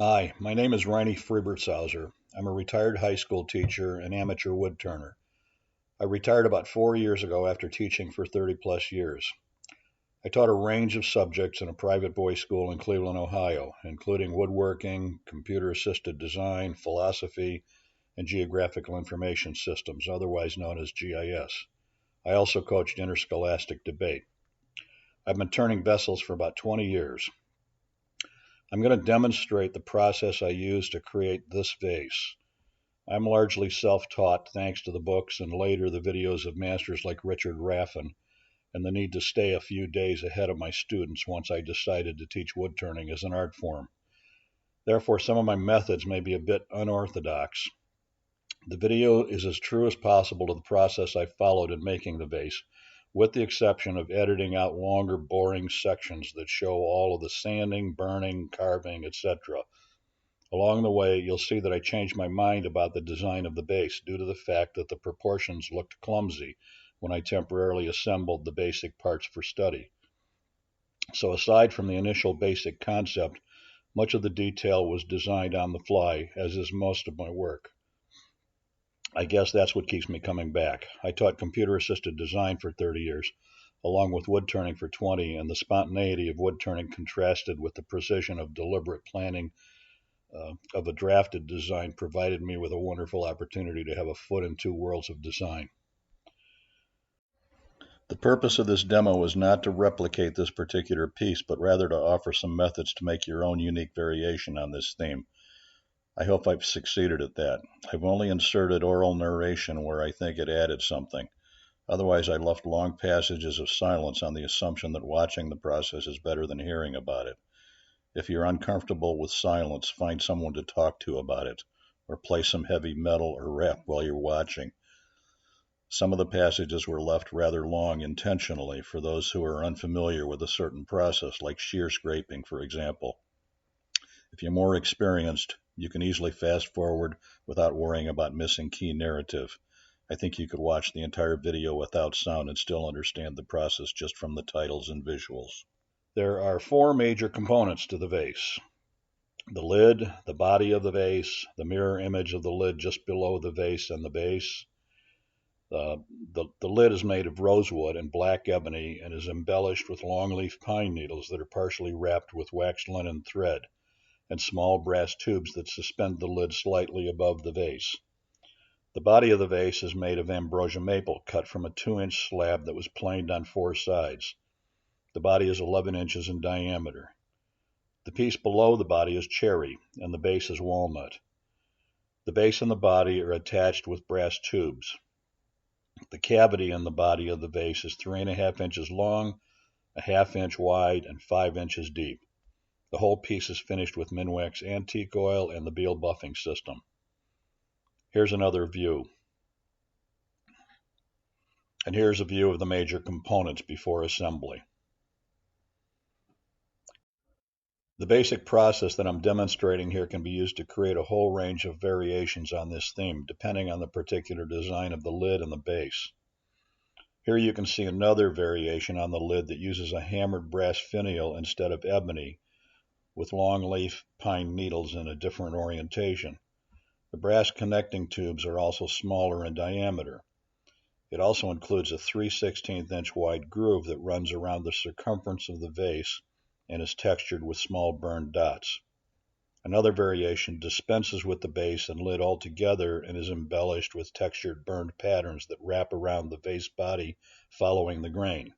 Hi, my name is Reinhold Friebertshauser. I'm a retired high school teacher and amateur wood turner. I retired about 4 years ago after teaching for 30 plus years. I taught a range of subjects in a private boys' school in Cleveland, Ohio, including woodworking, computer assisted design, philosophy, and geographical information systems, otherwise known as GIS. I also coached interscholastic debate. I've been turning vessels for about 20 years. I'm going to demonstrate the process I use to create this vase. I'm largely self-taught thanks to the books and later the videos of masters like Richard Raffin and the need to stay a few days ahead of my students once I decided to teach wood turning as an art form. Therefore, some of my methods may be a bit unorthodox. The video is as true as possible to the process I followed in making the vase, with the exception of editing out longer, boring sections that show all of the sanding, burning, carving, etc. Along the way, you'll see that I changed my mind about the design of the base due to the fact that the proportions looked clumsy when I temporarily assembled the basic parts for study. So aside from the initial basic concept, much of the detail was designed on the fly, as is most of my work. I guess that's what keeps me coming back. I taught computer-assisted design for 30 years, along with wood turning for 20, and the spontaneity of wood turning contrasted with the precision of deliberate planning of a drafted design provided me with a wonderful opportunity to have a foot in two worlds of design. The purpose of this demo is not to replicate this particular piece, but rather to offer some methods to make your own unique variation on this theme. I hope I've succeeded at that. I've only inserted oral narration where I think it added something. Otherwise, I left long passages of silence on the assumption that watching the process is better than hearing about it. If you're uncomfortable with silence, find someone to talk to about it, or play some heavy metal or rap while you're watching. Some of the passages were left rather long intentionally for those who are unfamiliar with a certain process, like shear scraping, for example. If you're more experienced, you can easily fast forward without worrying about missing key narrative. I think you could watch the entire video without sound and still understand the process just from the titles and visuals. There are four major components to the vase: the lid, the body of the vase, the mirror image of the lid just below the vase and the base. The lid is made of rosewood and black ebony and is embellished with longleaf pine needles that are partially wrapped with waxed linen thread and small brass tubes that suspend the lid slightly above the vase. The body of the vase is made of ambrosia maple cut from a 2-inch slab that was planed on four sides. The body is 11 inches in diameter. The piece below the body is cherry, and the base is walnut. The base and the body are attached with brass tubes. The cavity in the body of the vase is 3.5 inches long, a ½ inch wide, and 5 inches deep. The whole piece is finished with Minwax antique oil and the Beal buffing system. Here's another view. And here's a view of the major components before assembly. The basic process that I'm demonstrating here can be used to create a whole range of variations on this theme, depending on the particular design of the lid and the base. Here you can see another variation on the lid that uses a hammered brass finial instead of ebony, with long leaf pine needles in a different orientation. The brass connecting tubes are also smaller in diameter. It also includes a 3/16 inch wide groove that runs around the circumference of the vase and is textured with small burned dots. Another variation dispenses with the base and lid altogether and is embellished with textured burned patterns that wrap around the vase body following the grain.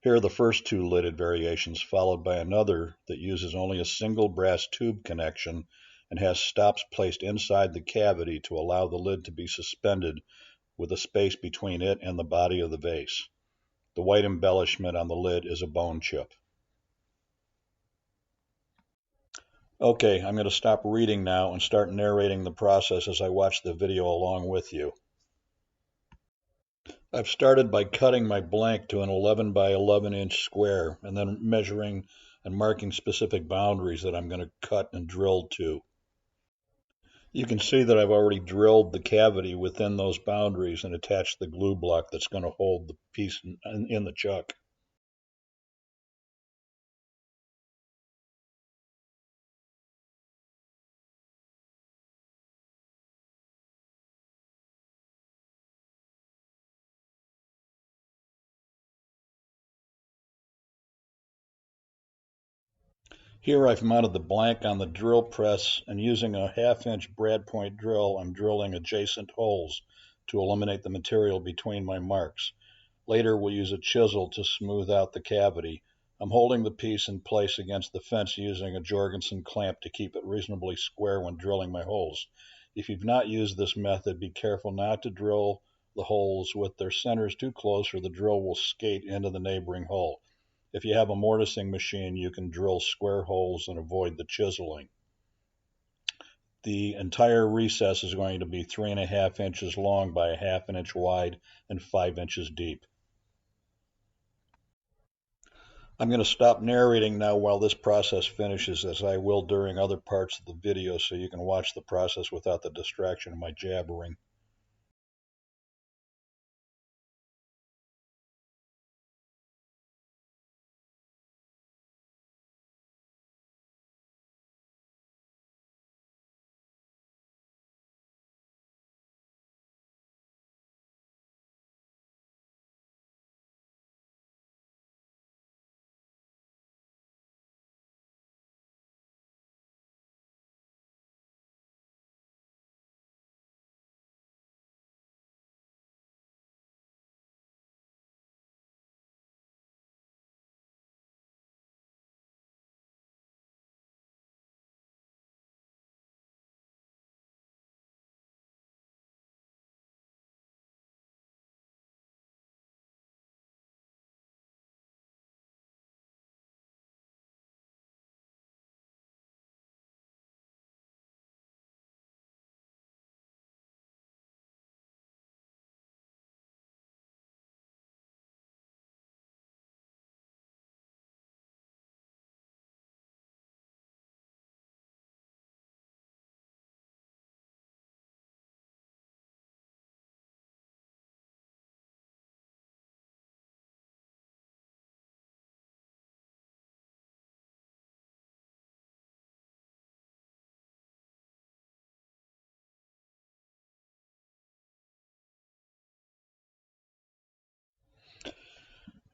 Here are the first two lidded variations, followed by another that uses only a single brass tube connection and has stops placed inside the cavity to allow the lid to be suspended with a space between it and the body of the vase. The white embellishment on the lid is a bone chip. Okay, I'm going to stop reading now and start narrating the process as I watch the video along with you. I've started by cutting my blank to an 11 by 11 inch square and then measuring and marking specific boundaries that I'm going to cut and drill to. You can see that I've already drilled the cavity within those boundaries and attached the glue block that's going to hold the piece in the chuck. Here I've mounted the blank on the drill press, and using a 1/2-inch brad point drill, I'm drilling adjacent holes to eliminate the material between my marks. Later we'll use a chisel to smooth out the cavity. I'm holding the piece in place against the fence using a Jorgensen clamp to keep it reasonably square when drilling my holes. If you've not used this method, be careful not to drill the holes with their centers too close or the drill will skate into the neighboring hole. If you have a mortising machine, you can drill square holes and avoid the chiseling. The entire recess is going to be 3.5 inches long by 1/2 inch wide and 5 inches deep. I'm going to stop narrating now while this process finishes, as I will during other parts of the video, so you can watch the process without the distraction of my jabbering.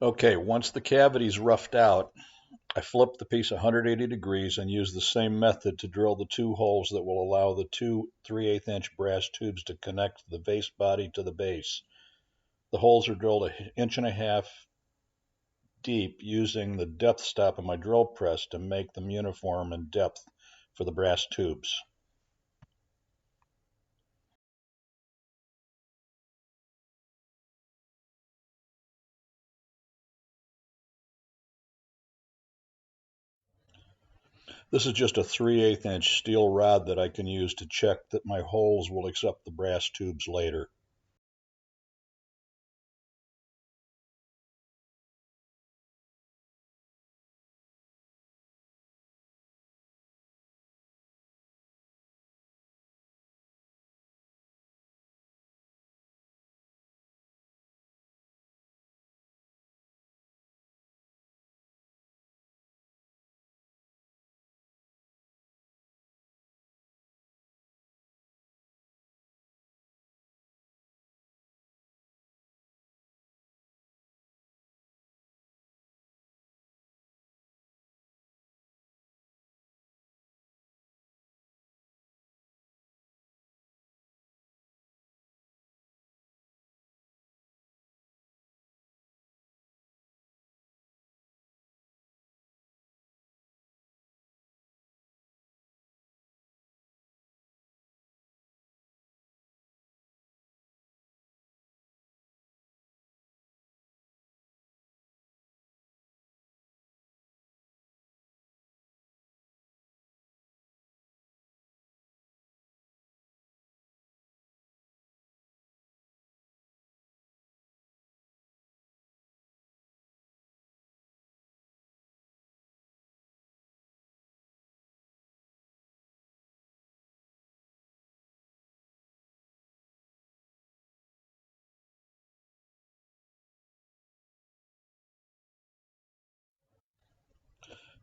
Okay, once the cavity is roughed out, I flip the piece 180 degrees and use the same method to drill the 2 holes that will allow the 2 3/8-inch brass tubes to connect the vase body to the base. The holes are drilled 1.5 inches deep using the depth stop of my drill press to make them uniform in depth for the brass tubes. This is just a 3/8-inch steel rod that I can use to check that my holes will accept the brass tubes later.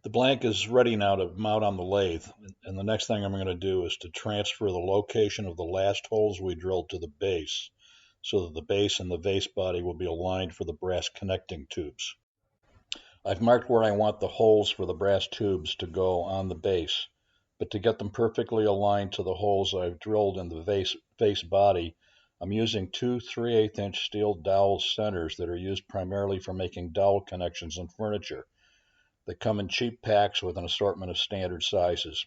The blank is ready now to mount on the lathe, and the next thing I'm going to do is to transfer the location of the last holes we drilled to the base, so that the base and the vase body will be aligned for the brass connecting tubes. I've marked where I want the holes for the brass tubes to go on the base, but to get them perfectly aligned to the holes I've drilled in the vase body, I'm using two 3/8" steel dowel centers that are used primarily for making dowel connections in furniture. They come in cheap packs with an assortment of standard sizes.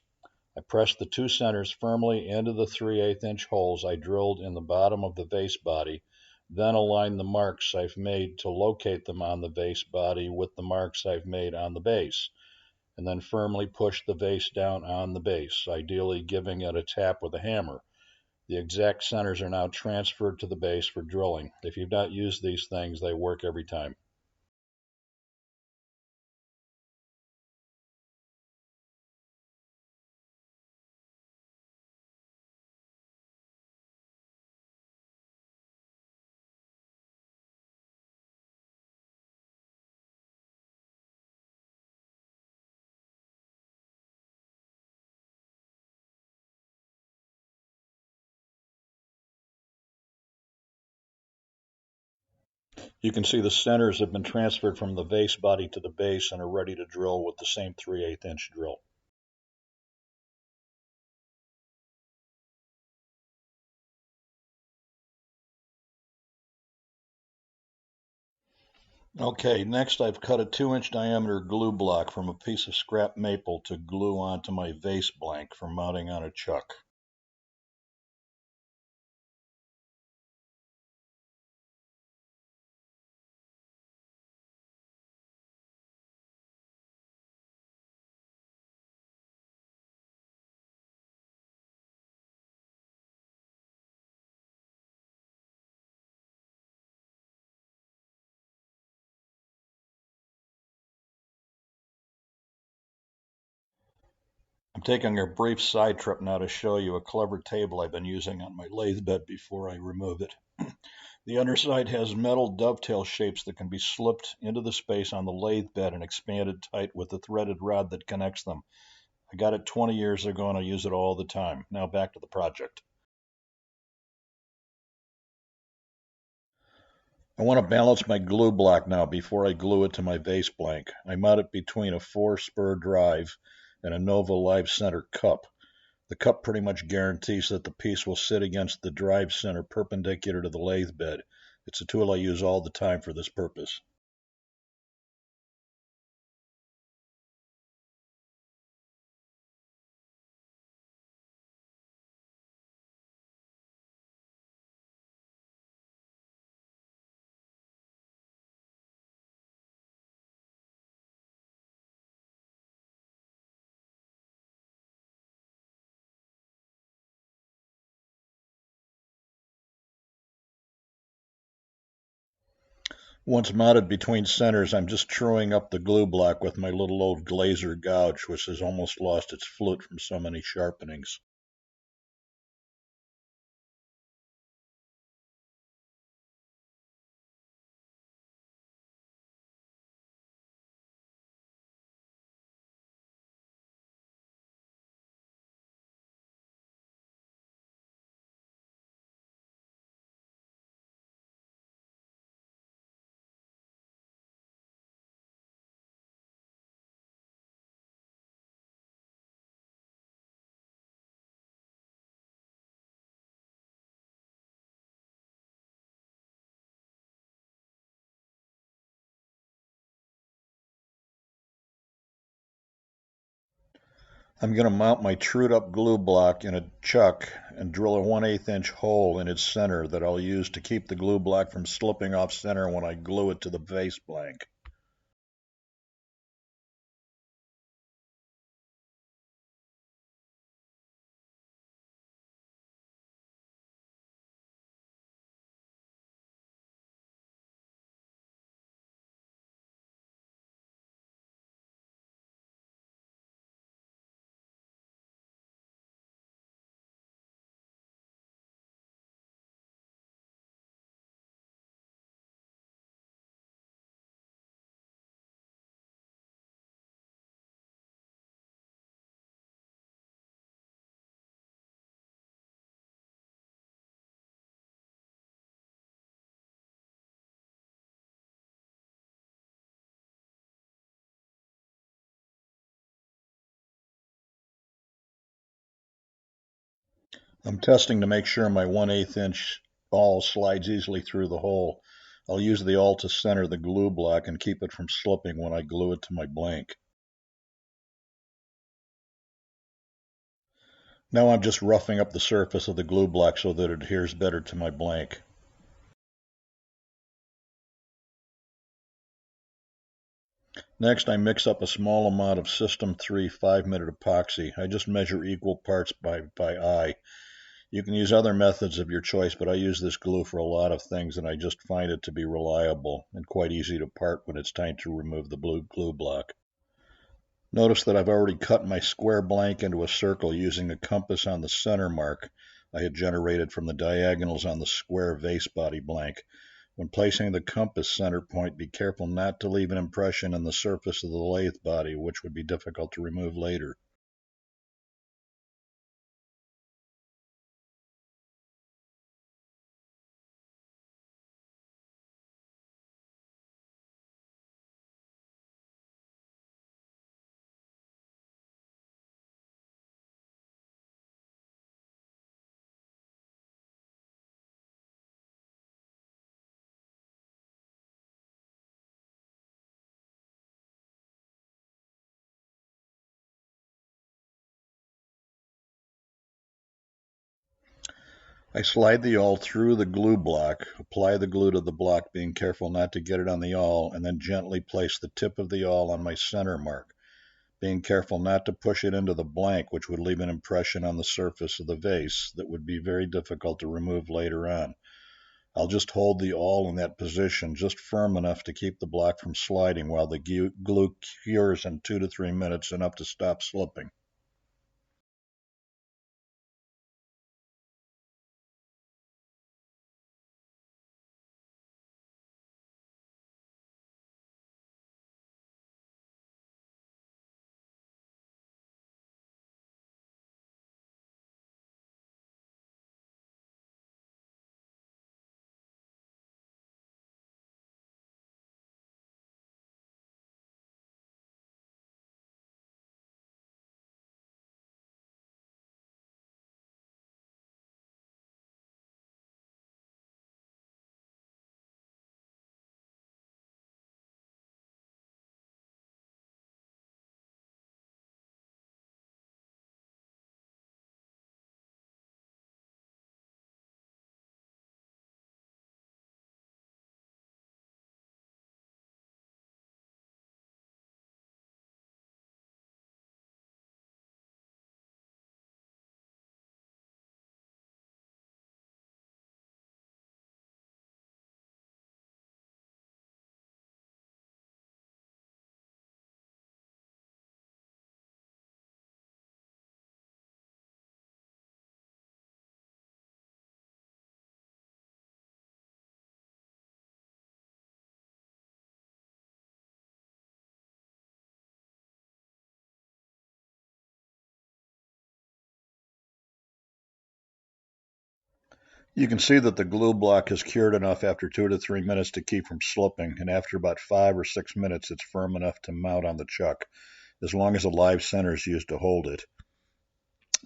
I press the two centers firmly into the 3/8" holes I drilled in the bottom of the vase body, then align the marks I've made to locate them on the vase body with the marks I've made on the base, and then firmly push the vase down on the base, ideally giving it a tap with a hammer. The exact centers are now transferred to the base for drilling. If you've not used these things, they work every time. You can see the centers have been transferred from the vase body to the base and are ready to drill with the same 3/8" drill. Okay, next I've cut a 2-inch diameter glue block from a piece of scrap maple to glue onto my vase blank for mounting on a chuck. I'm taking a brief side trip now to show you a clever table I've been using on my lathe bed before I remove it. The underside has metal dovetail shapes that can be slipped into the space on the lathe bed and expanded tight with the threaded rod that connects them. I got it 20 years ago and I use it all the time. Now back to the project. I want to balance my glue block now before I glue it to my vase blank. I mount it between a 4-spur drive and a Nova Live Center cup. The cup pretty much guarantees that the piece will sit against the drive center perpendicular to the lathe bed. It's a tool I use all the time for this purpose. Once mounted between centers, I'm just truing up the glue block with my little old glazer gouge, which has almost lost its flute from so many sharpenings. I'm going to mount my trued up glue block in a chuck and drill a 1/8" hole in its center that I'll use to keep the glue block from slipping off center when I glue it to the vase blank. I'm testing to make sure my 1/8 inch awl slides easily through the hole. I'll use the awl to center the glue block and keep it from slipping when I glue it to my blank. Now I'm just roughing up the surface of the glue block so that it adheres better to my blank. Next, I mix up a small amount of System 3 5-minute epoxy. I just measure equal parts by eye. You can use other methods of your choice, but I use this glue for a lot of things, and I just find it to be reliable and quite easy to part when it's time to remove the glue block. Notice that I've already cut my square blank into a circle using a compass on the center mark I had generated from the diagonals on the square vase body blank. When placing the compass center point, be careful not to leave an impression on the surface of the lathe body, which would be difficult to remove later. I slide the awl through the glue block, apply the glue to the block, being careful not to get it on the awl, and then gently place the tip of the awl on my center mark, being careful not to push it into the blank, which would leave an impression on the surface of the vase that would be very difficult to remove later on. I'll just hold the awl in that position just firm enough to keep the block from sliding while the glue cures in 2 to 3 minutes, enough to stop slipping. You can see that the glue block has cured enough after 2 to 3 minutes to keep from slipping, and after about 5 or 6 minutes it's firm enough to mount on the chuck, as long as a live center is used to hold it.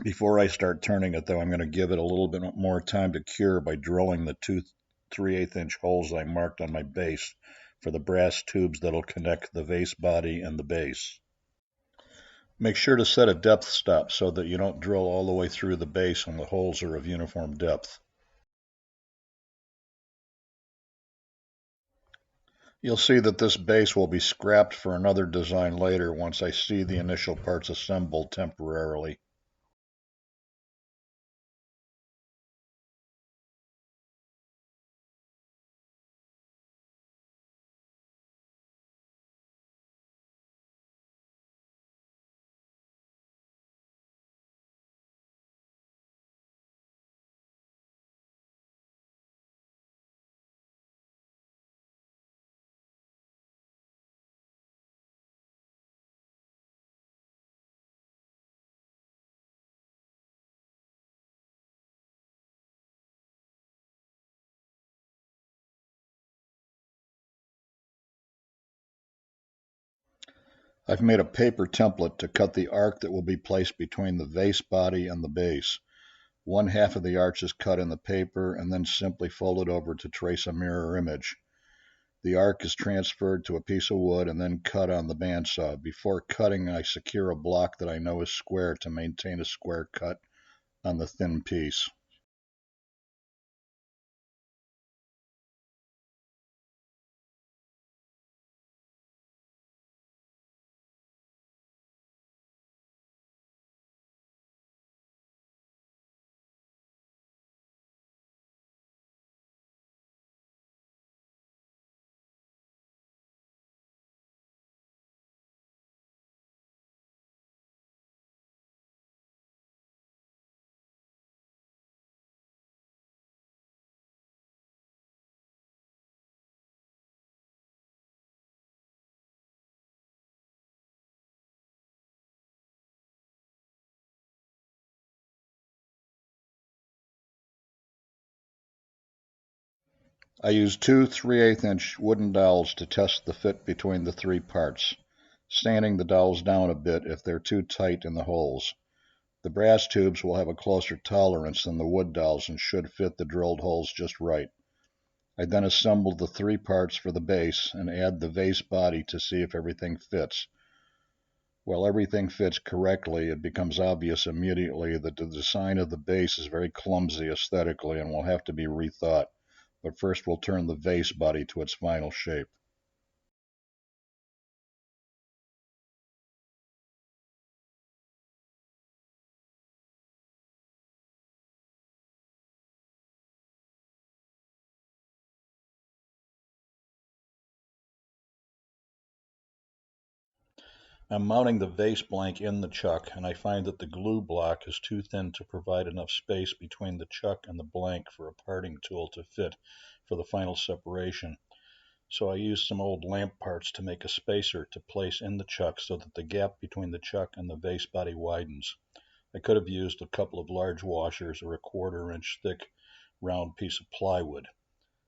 Before I start turning it, though, I'm going to give it a little bit more time to cure by drilling the 2 3/8 inch holes I marked on my base for the brass tubes that'll connect the vase body and the base. Make sure to set a depth stop so that you don't drill all the way through the base and the holes are of uniform depth. You'll see that this base will be scrapped for another design later once I see the initial parts assembled temporarily. I've made a paper template to cut the arc that will be placed between the vase body and the base. One half of the arch is cut in the paper and then simply folded over to trace a mirror image. The arc is transferred to a piece of wood and then cut on the bandsaw. Before cutting, I secure a block that I know is square to maintain a square cut on the thin piece. I use two 3/8 inch wooden dowels to test the fit between the three parts, sanding the dowels down a bit if they're too tight in the holes. The brass tubes will have a closer tolerance than the wood dowels and should fit the drilled holes just right. I then assemble the three parts for the base and add the vase body to see if everything fits. While everything fits correctly, it becomes obvious immediately that the design of the base is very clumsy aesthetically and will have to be rethought. But first we'll turn the vase body to its final shape. I'm mounting the vase blank in the chuck, and I find that the glue block is too thin to provide enough space between the chuck and the blank for a parting tool to fit for the final separation. So I use some old lamp parts to make a spacer to place in the chuck so that the gap between the chuck and the vase body widens. I could have used a couple of large washers or a 1/4 inch thick round piece of plywood.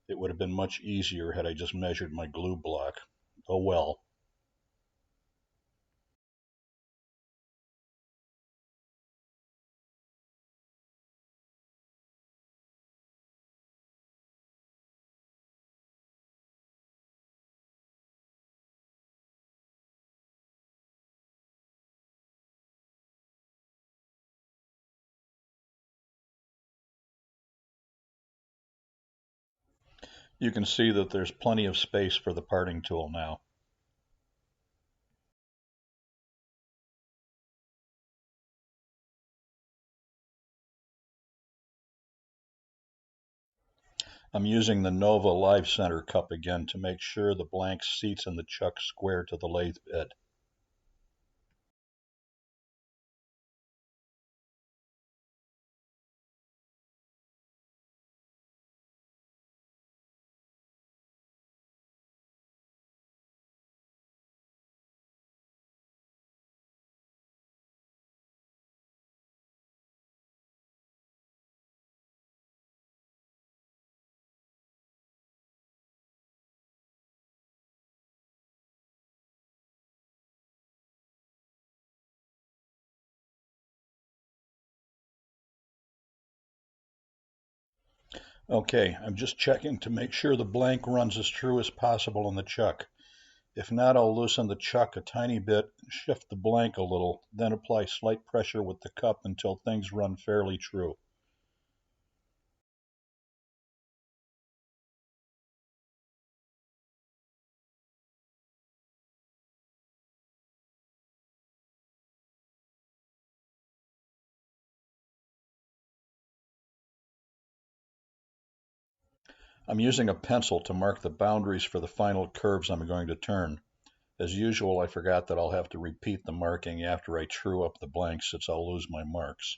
It would have been much easier had I just measured my glue block. Oh well. You can see that there's plenty of space for the parting tool now. I'm using the Nova Live Center cup again to make sure the blank seats in the chuck square to the lathe bed. Okay, I'm just checking to make sure the blank runs as true as possible in the chuck. If not, I'll loosen the chuck a tiny bit, shift the blank a little, then apply slight pressure with the cup until things run fairly true. I'm using a pencil to mark the boundaries for the final curves I'm going to turn. As usual, I forgot that I'll have to repeat the marking after I true up the blanks since I'll lose my marks.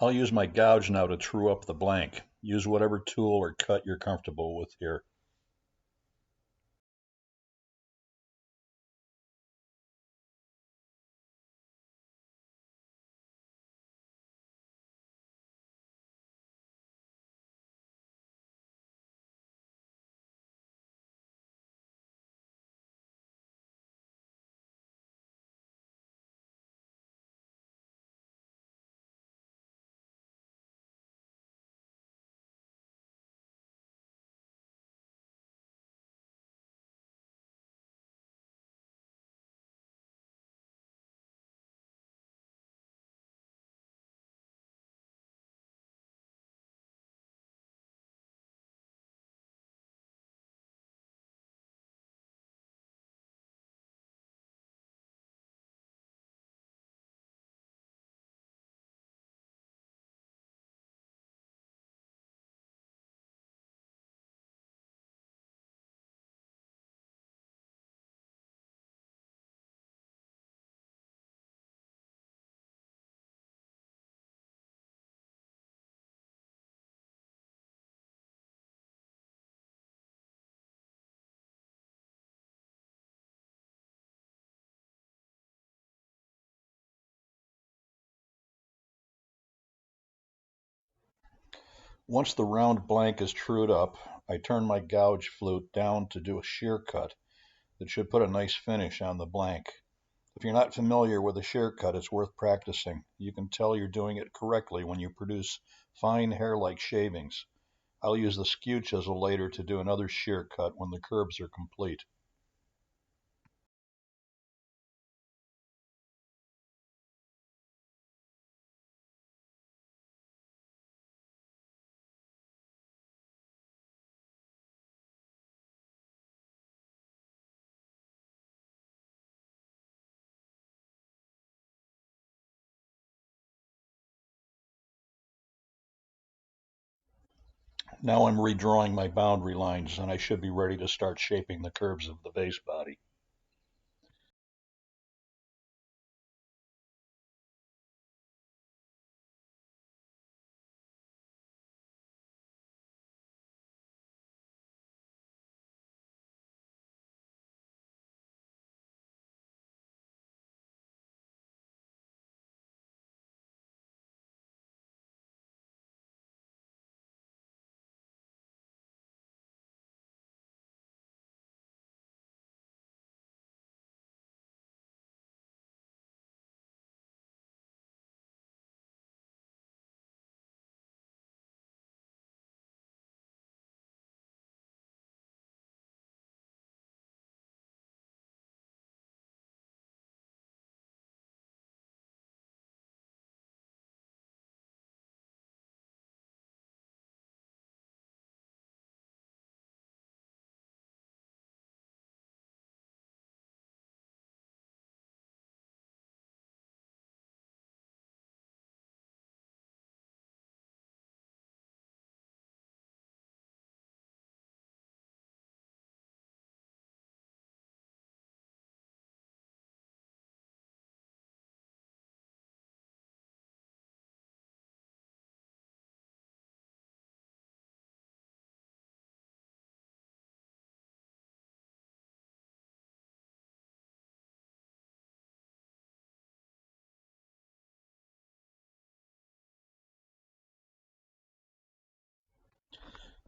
I'll use my gouge now to true up the blank. Use whatever tool or cut you're comfortable with here. Once the round blank is trued up, I turn my gouge flute down to do a shear cut that should put a nice finish on the blank. If you're not familiar with a shear cut, it's worth practicing. You can tell you're doing it correctly when you produce fine hair-like shavings. I'll use the skew chisel later to do another shear cut when the curves are complete. Now I'm redrawing my boundary lines and I should be ready to start shaping the curves of the vase body.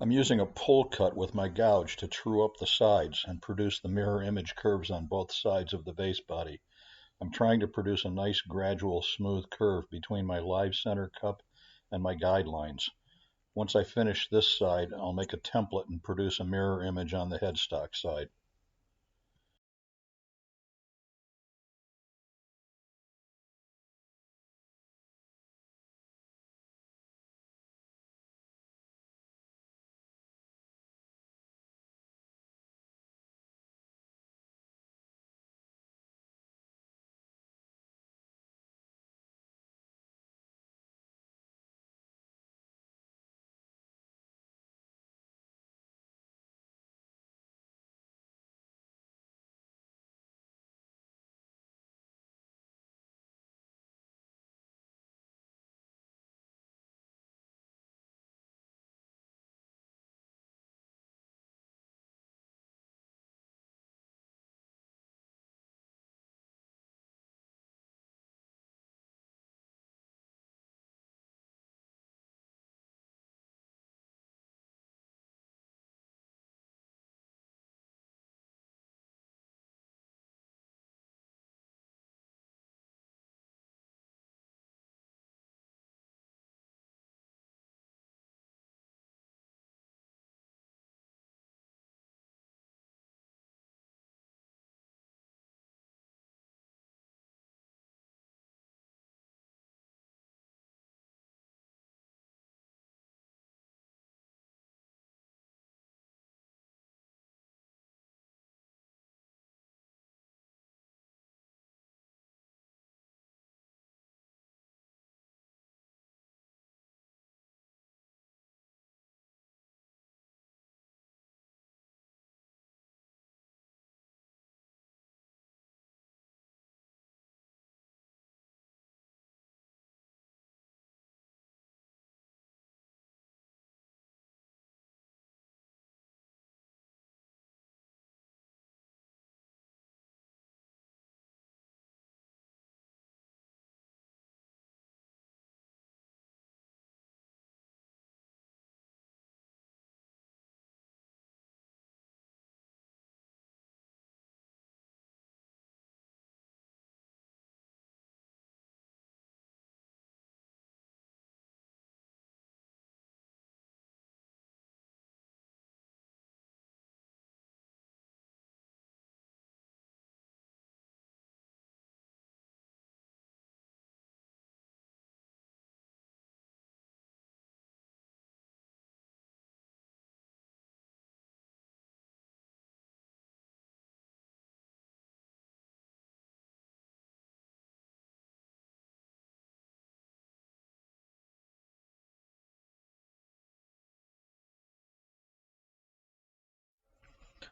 I'm using a pull cut with my gouge to true up the sides and produce the mirror image curves on both sides of the vase body. I'm trying to produce a nice gradual smooth curve between my live center cup and my guidelines. Once I finish this side, I'll make a template and produce a mirror image on the headstock side.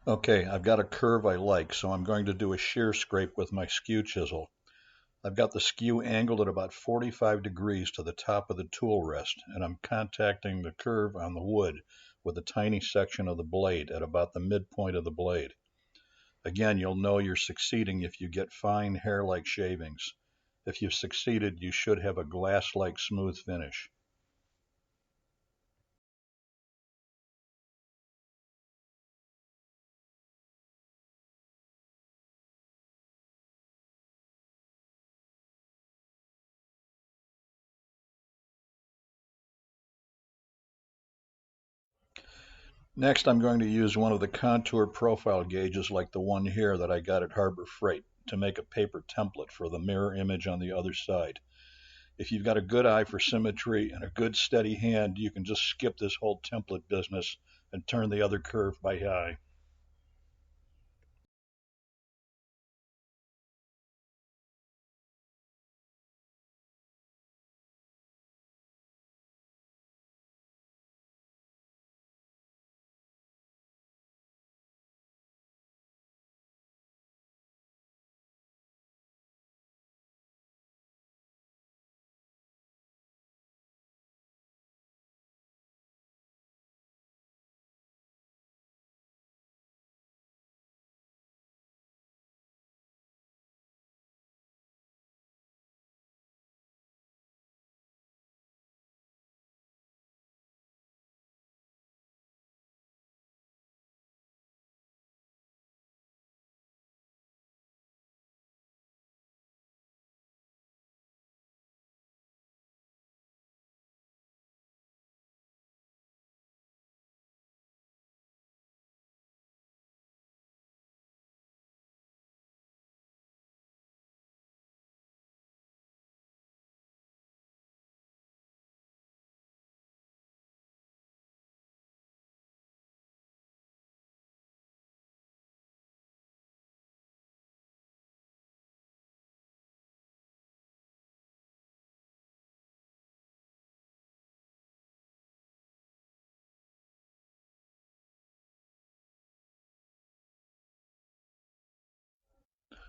Okay, I've got a curve I like, so I'm going to do a shear scrape with my skew chisel. I've got the skew angled at about 45 degrees to the top of the tool rest, and I'm contacting the curve on the wood with a tiny section of the blade at about the midpoint of the blade. Again, you'll know you're succeeding if you get fine hair-like shavings. If you've succeeded, you should have a glass-like smooth finish. Next, I'm going to use one of the contour profile gauges like the one here that I got at Harbor Freight to make a paper template for the mirror image on the other side. If you've got a good eye for symmetry and a good steady hand, you can just skip this whole template business and turn the other curve by eye.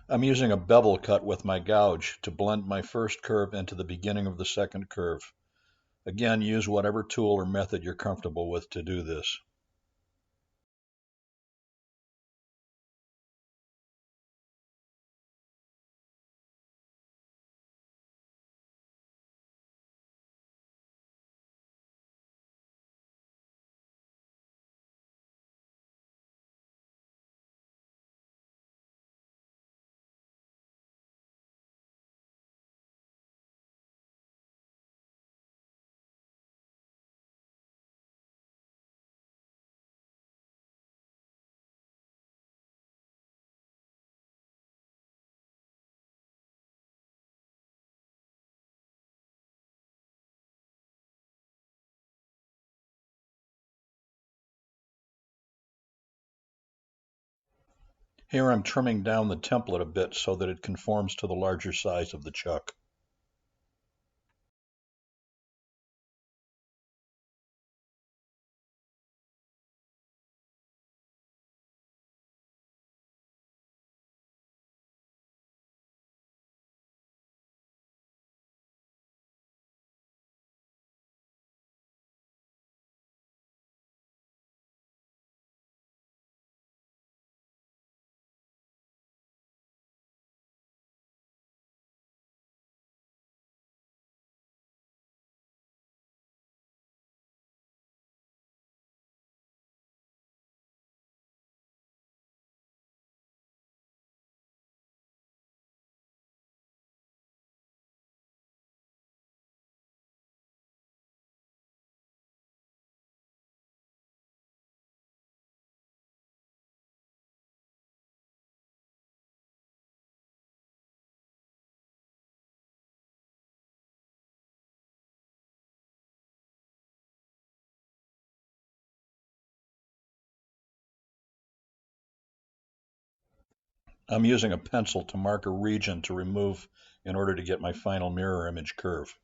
I'm using a bevel cut with my gouge to blend my first curve into the beginning of the second curve. Again, use whatever tool or method you're comfortable with to do this. Here I'm trimming down the template a bit so that it conforms to the larger size of the chuck. I'm using a pencil to mark a region to remove in order to get my final mirror image curve.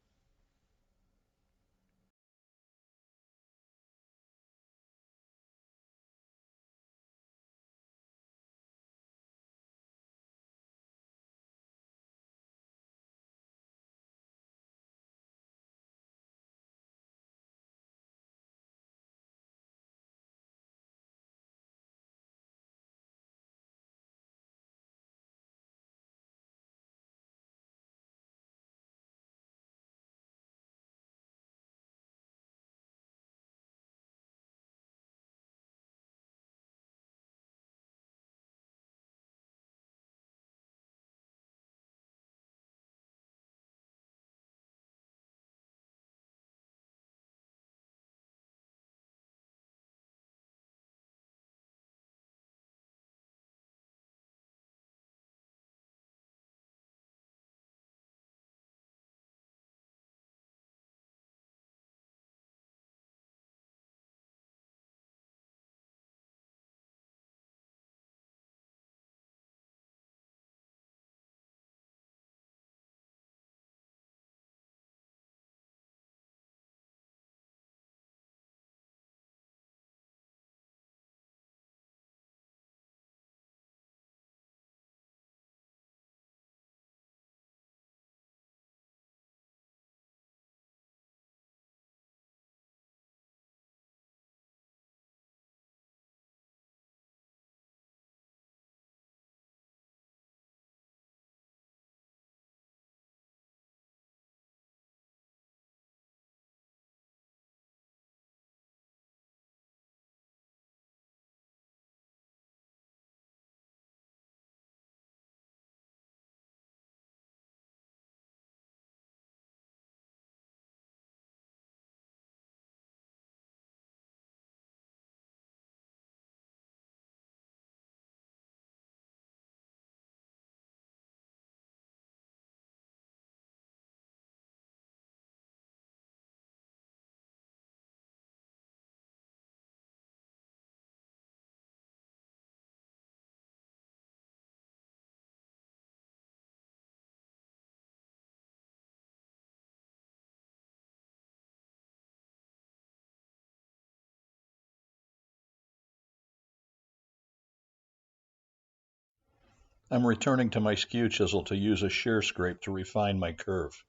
I'm returning to my skew chisel to use a shear scrape to refine my curve.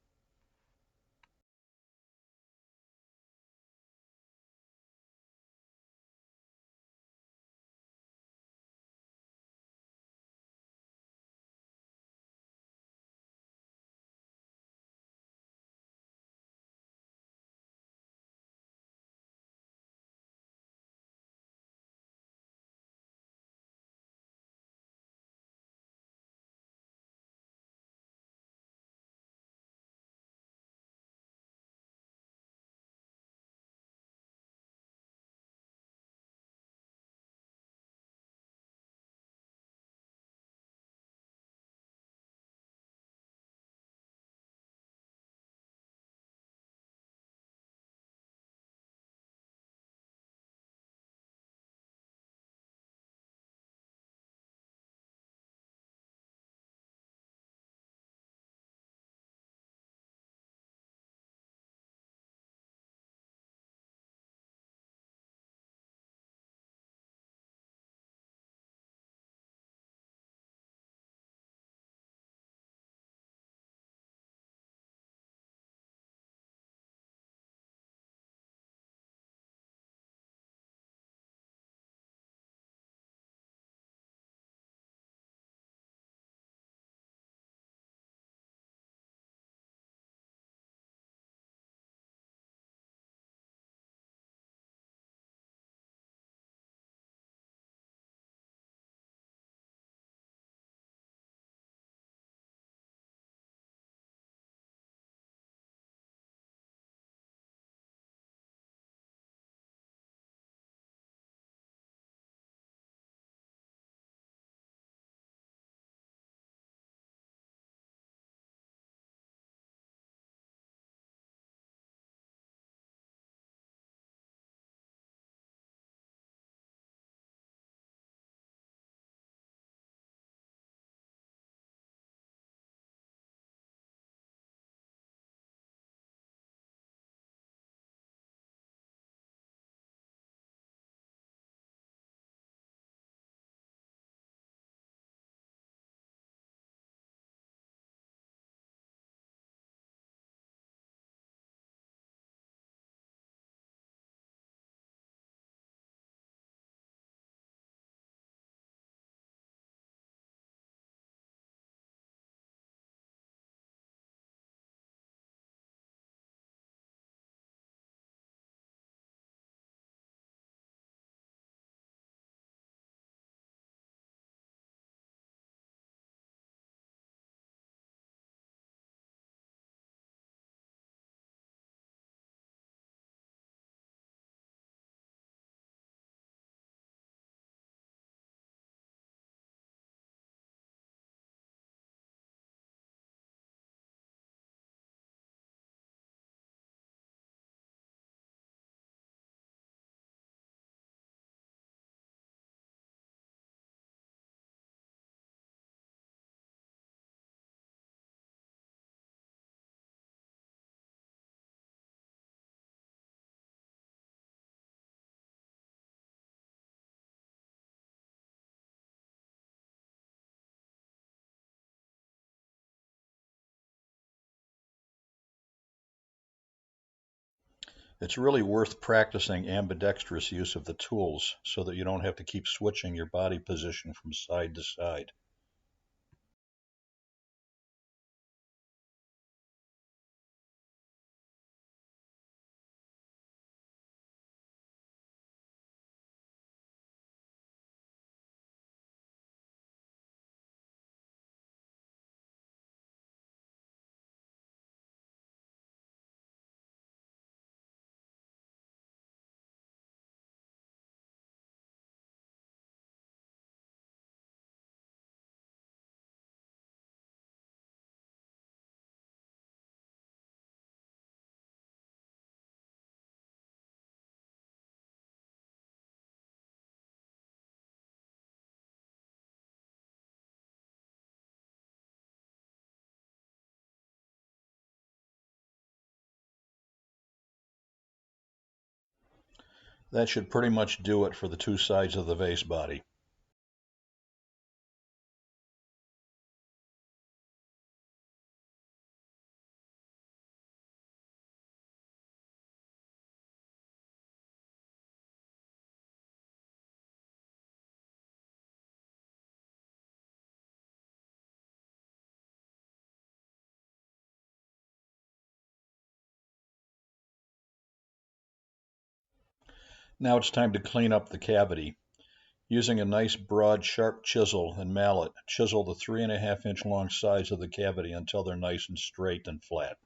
It's really worth practicing ambidextrous use of the tools so that you don't have to keep switching your body position from side to side. That should pretty much do it for the two sides of the vase body. Now it's time to clean up the cavity. Using a nice broad sharp chisel and mallet, chisel the 3.5 inch long sides of the cavity until they're nice and straight and flat.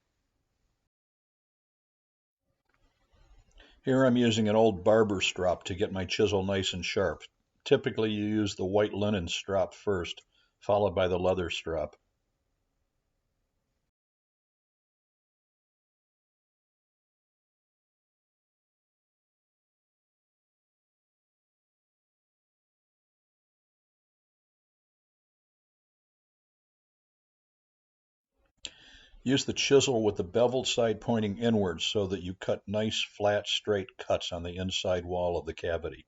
Here I'm using an old barber strop to get my chisel nice and sharp. Typically you use the white linen strop first, followed by the leather strop. Use the chisel with the beveled side pointing inwards so that you cut nice, flat, straight cuts on the inside wall of the cavity.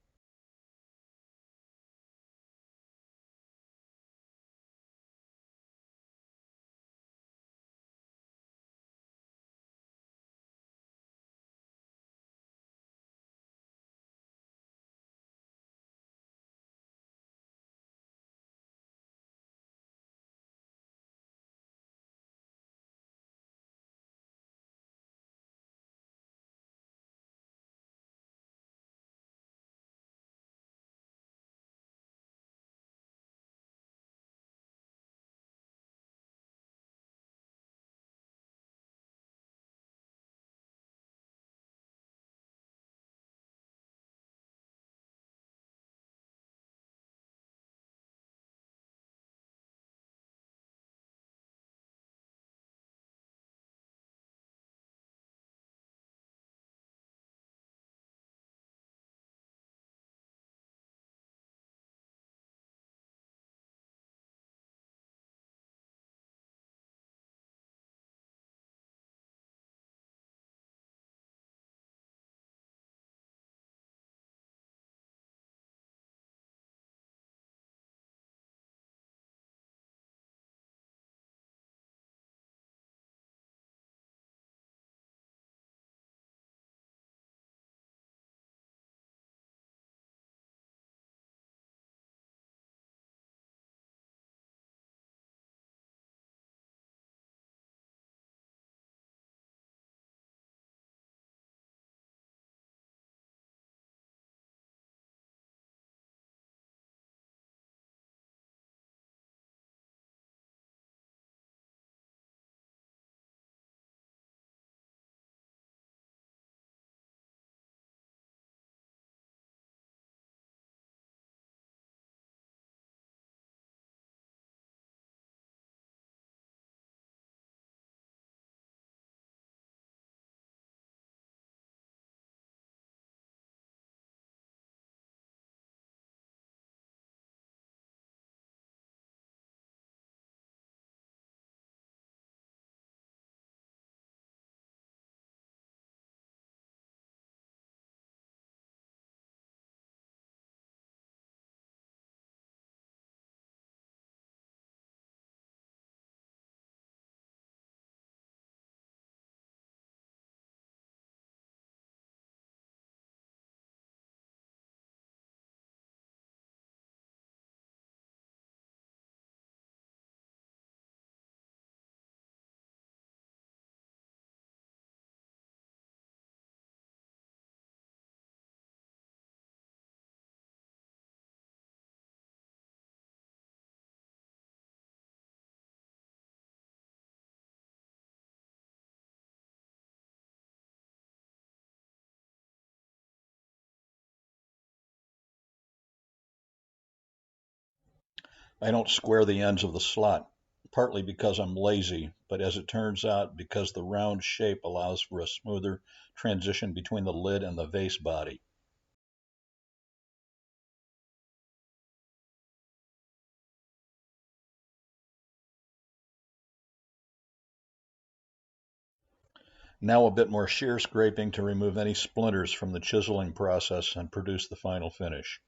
I don't square the ends of the slot, partly because I'm lazy, but as it turns out, because the round shape allows for a smoother transition between the lid and the vase body. Now a bit more shear scraping to remove any splinters from the chiseling process and produce the final finish.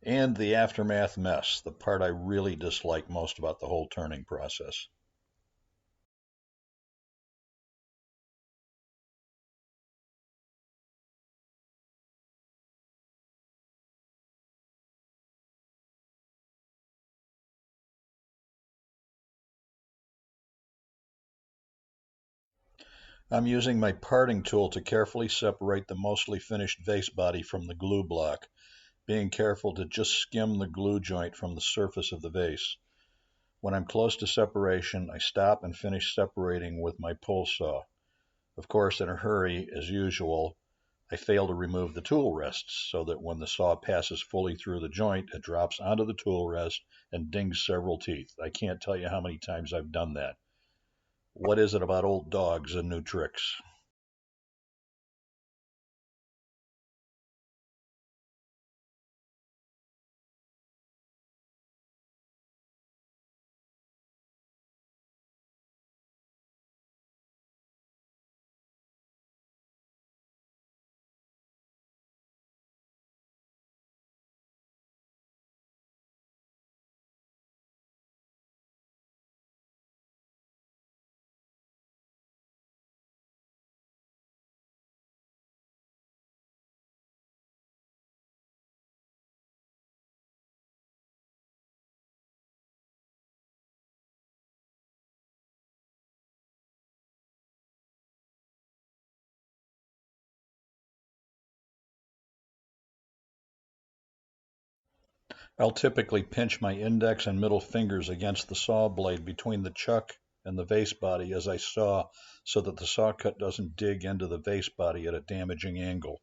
And the aftermath mess, the part I really dislike most about the whole turning process. I'm using my parting tool to carefully separate the mostly finished vase body from the glue block, being careful to just skim the glue joint from the surface of the vase. When I'm close to separation, I stop and finish separating with my pull saw. Of course, in a hurry, as usual, I fail to remove the tool rests so that when the saw passes fully through the joint, it drops onto the tool rest and dings several teeth. I can't tell you how many times I've done that. What is it about old dogs and new tricks? I'll typically pinch my index and middle fingers against the saw blade between the chuck and the vase body as I saw so that the saw cut doesn't dig into the vase body at a damaging angle.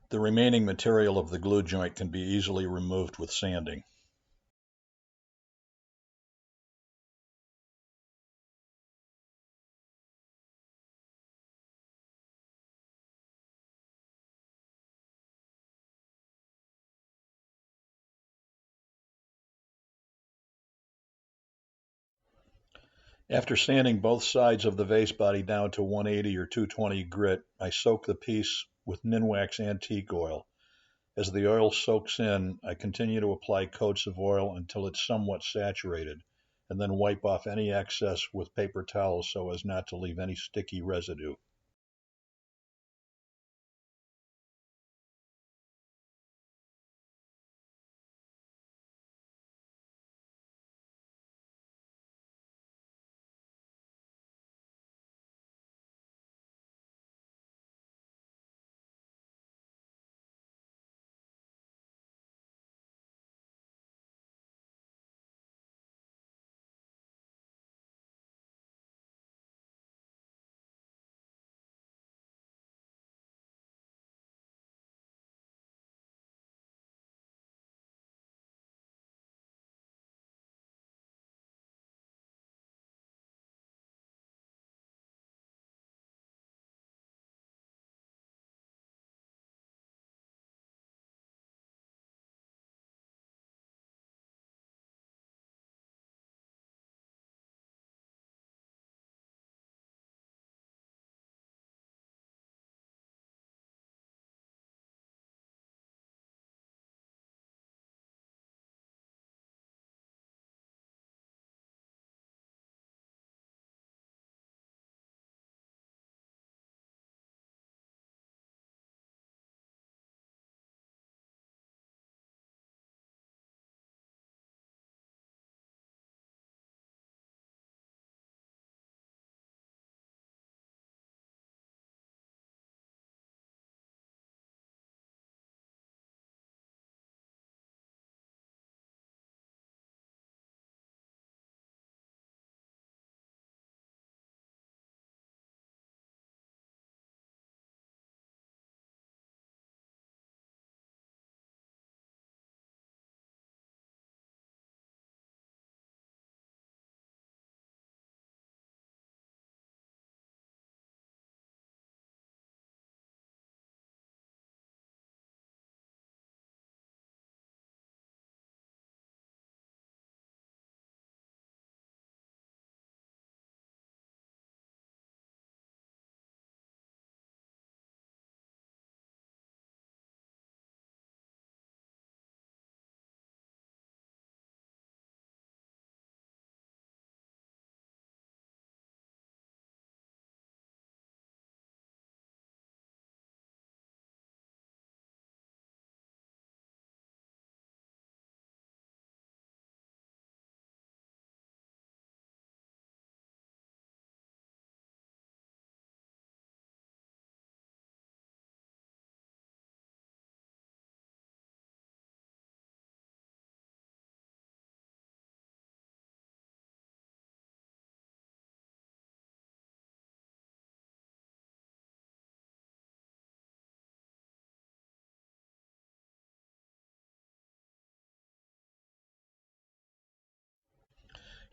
The remaining material of the glue joint can be easily removed with sanding. After sanding both sides of the vase body down to 180 or 220 grit, I soak the piece with Minwax antique oil. As the oil soaks in, I continue to apply coats of oil until it's somewhat saturated, and then wipe off any excess with paper towels so as not to leave any sticky residue.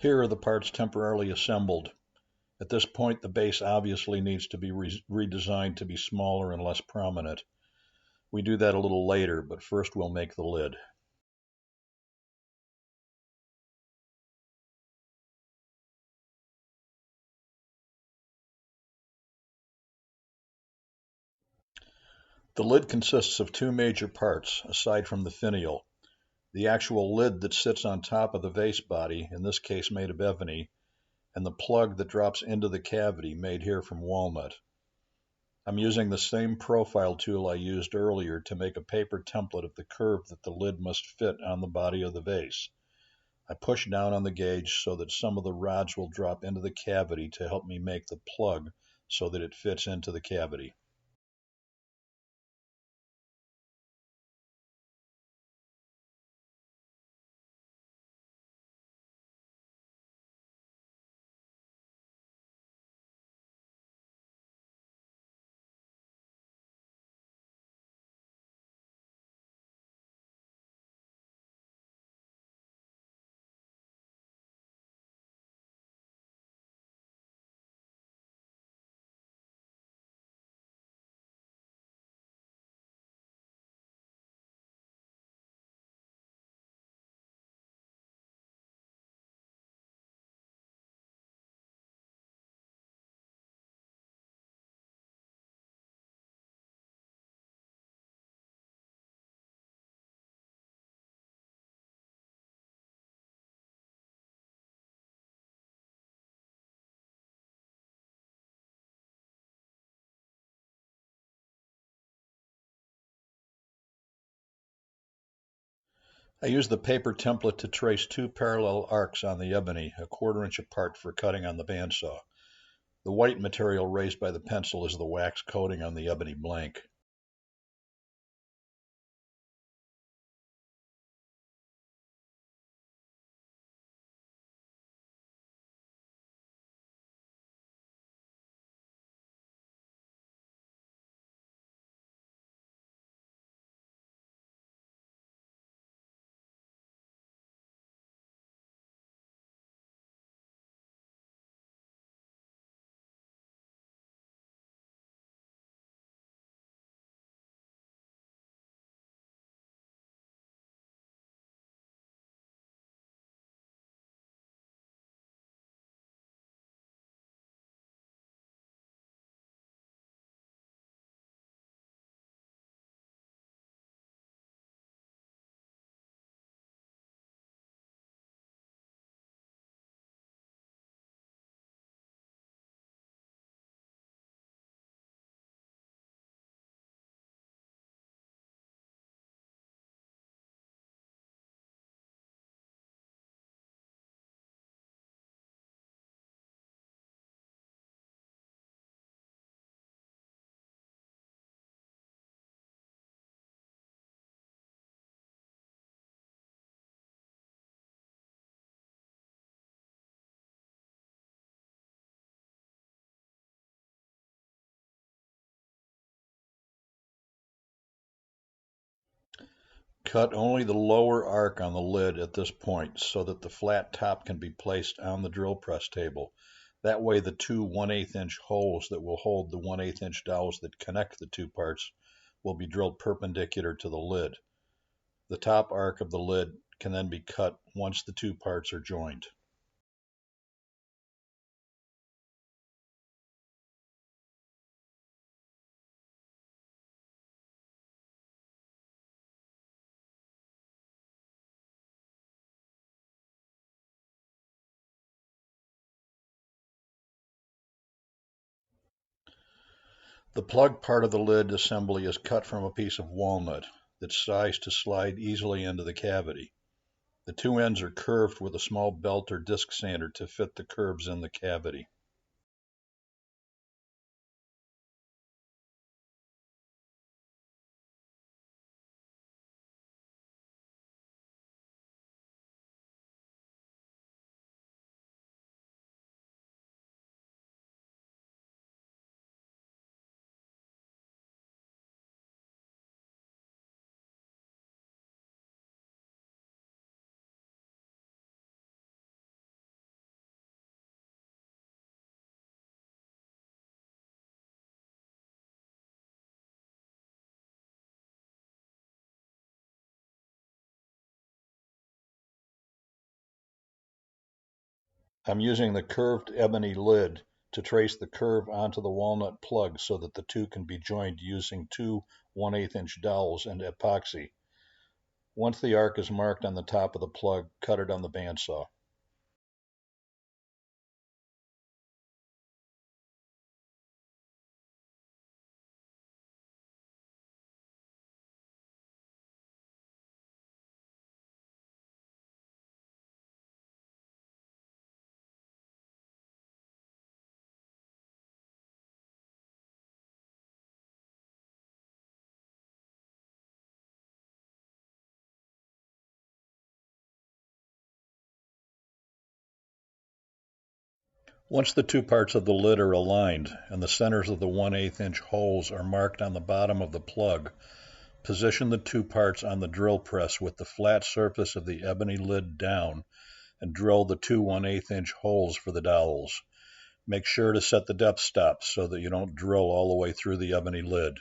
Here are the parts temporarily assembled. At this point, the base obviously needs to be redesigned to be smaller and less prominent. We do that a little later, but first we'll make the lid. The lid consists of two major parts, aside from the finial. The actual lid that sits on top of the vase body, in this case made of ebony, and the plug that drops into the cavity, made here from walnut. I'm using the same profile tool I used earlier to make a paper template of the curve that the lid must fit on the body of the vase. I push down on the gauge so that some of the rods will drop into the cavity to help me make the plug so that it fits into the cavity. I use the paper template to trace two parallel arcs on the ebony, a 1/4 inch apart for cutting on the bandsaw. The white material raised by the pencil is the wax coating on the ebony blank. Cut only the lower arc on the lid at this point so that the flat top can be placed on the drill press table. That way the two 1/8 inch holes that will hold the 1/8 inch dowels that connect the two parts will be drilled perpendicular to the lid. The top arc of the lid can then be cut once the two parts are joined. The plug part of the lid assembly is cut from a piece of walnut that's sized to slide easily into the cavity. The two ends are curved with a small belt or disc sander to fit the curves in the cavity. I'm using the curved ebony lid to trace the curve onto the walnut plug so that the two can be joined using two 1/8 inch dowels and epoxy. Once the arc is marked on the top of the plug, cut it on the bandsaw. Once the two parts of the lid are aligned and the centers of the 1/8 inch holes are marked on the bottom of the plug, position the two parts on the drill press with the flat surface of the ebony lid down and drill the two 1/8 inch holes for the dowels. Make sure to set the depth stops so that you don't drill all the way through the ebony lid.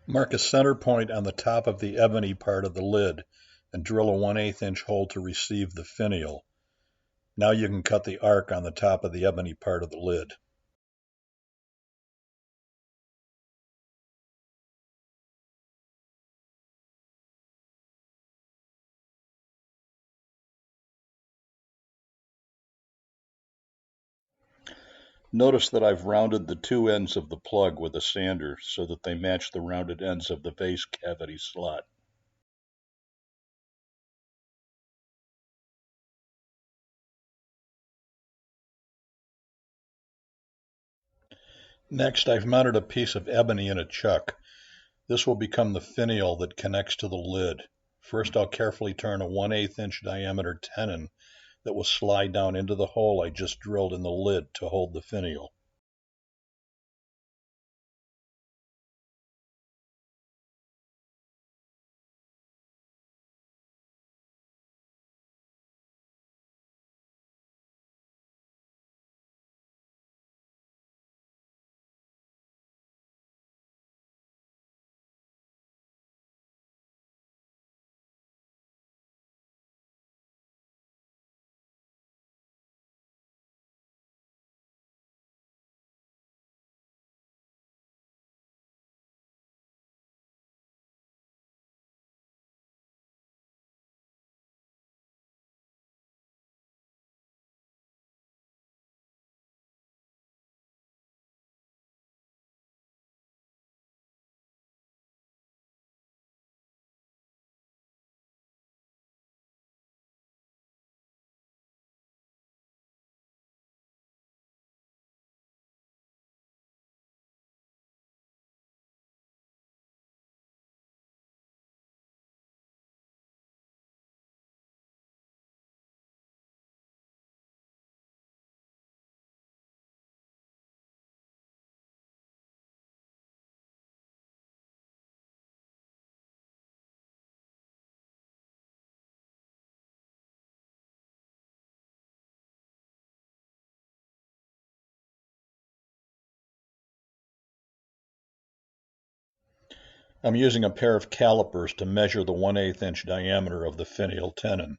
Mark a center point on the top of the ebony part of the lid and drill a 1/8 inch hole to receive the finial. Now you can cut the arc on the top of the ebony part of the lid. Notice that I've rounded the two ends of the plug with a sander so that they match the rounded ends of the vase cavity slot. Next, I've mounted a piece of ebony in a chuck. This will become the finial that connects to the lid. First, I'll carefully turn a 1/8 inch diameter tenon that will slide down into the hole I just drilled in the lid to hold the finial. I'm using a pair of calipers to measure the 1/8 inch diameter of the finial tenon.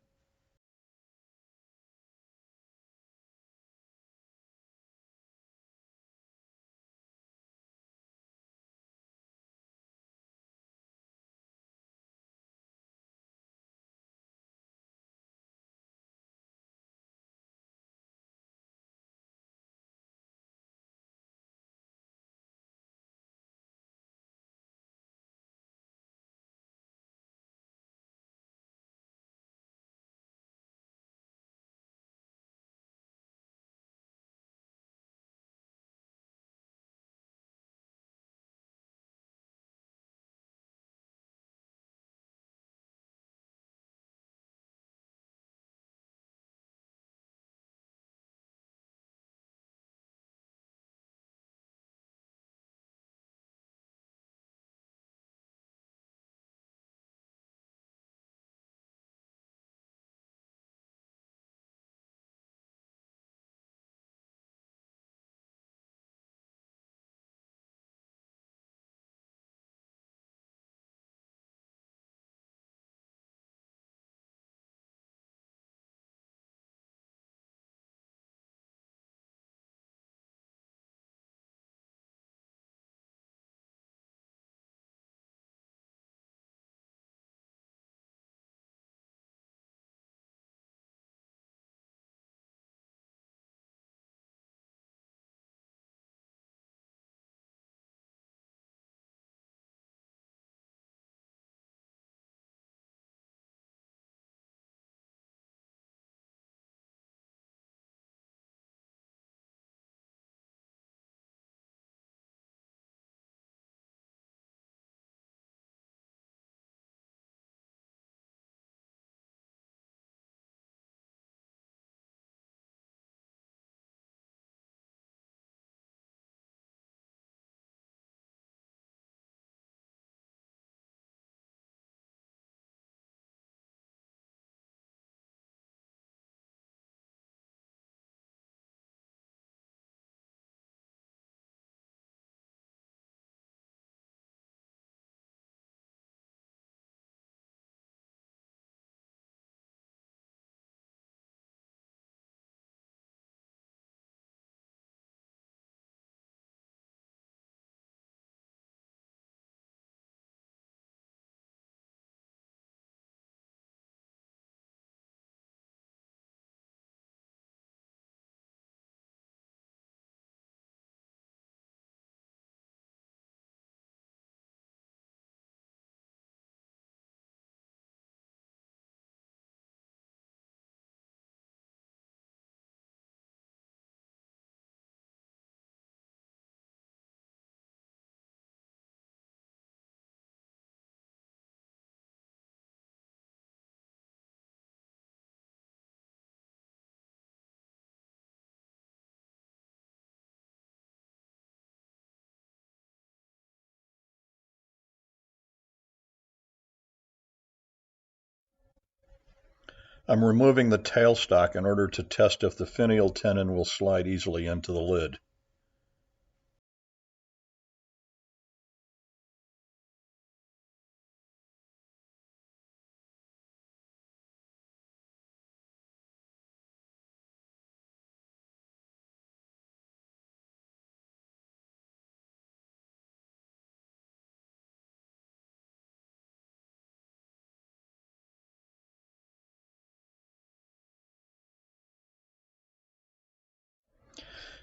I'm removing the tailstock in order to test if the finial tenon will slide easily into the lid.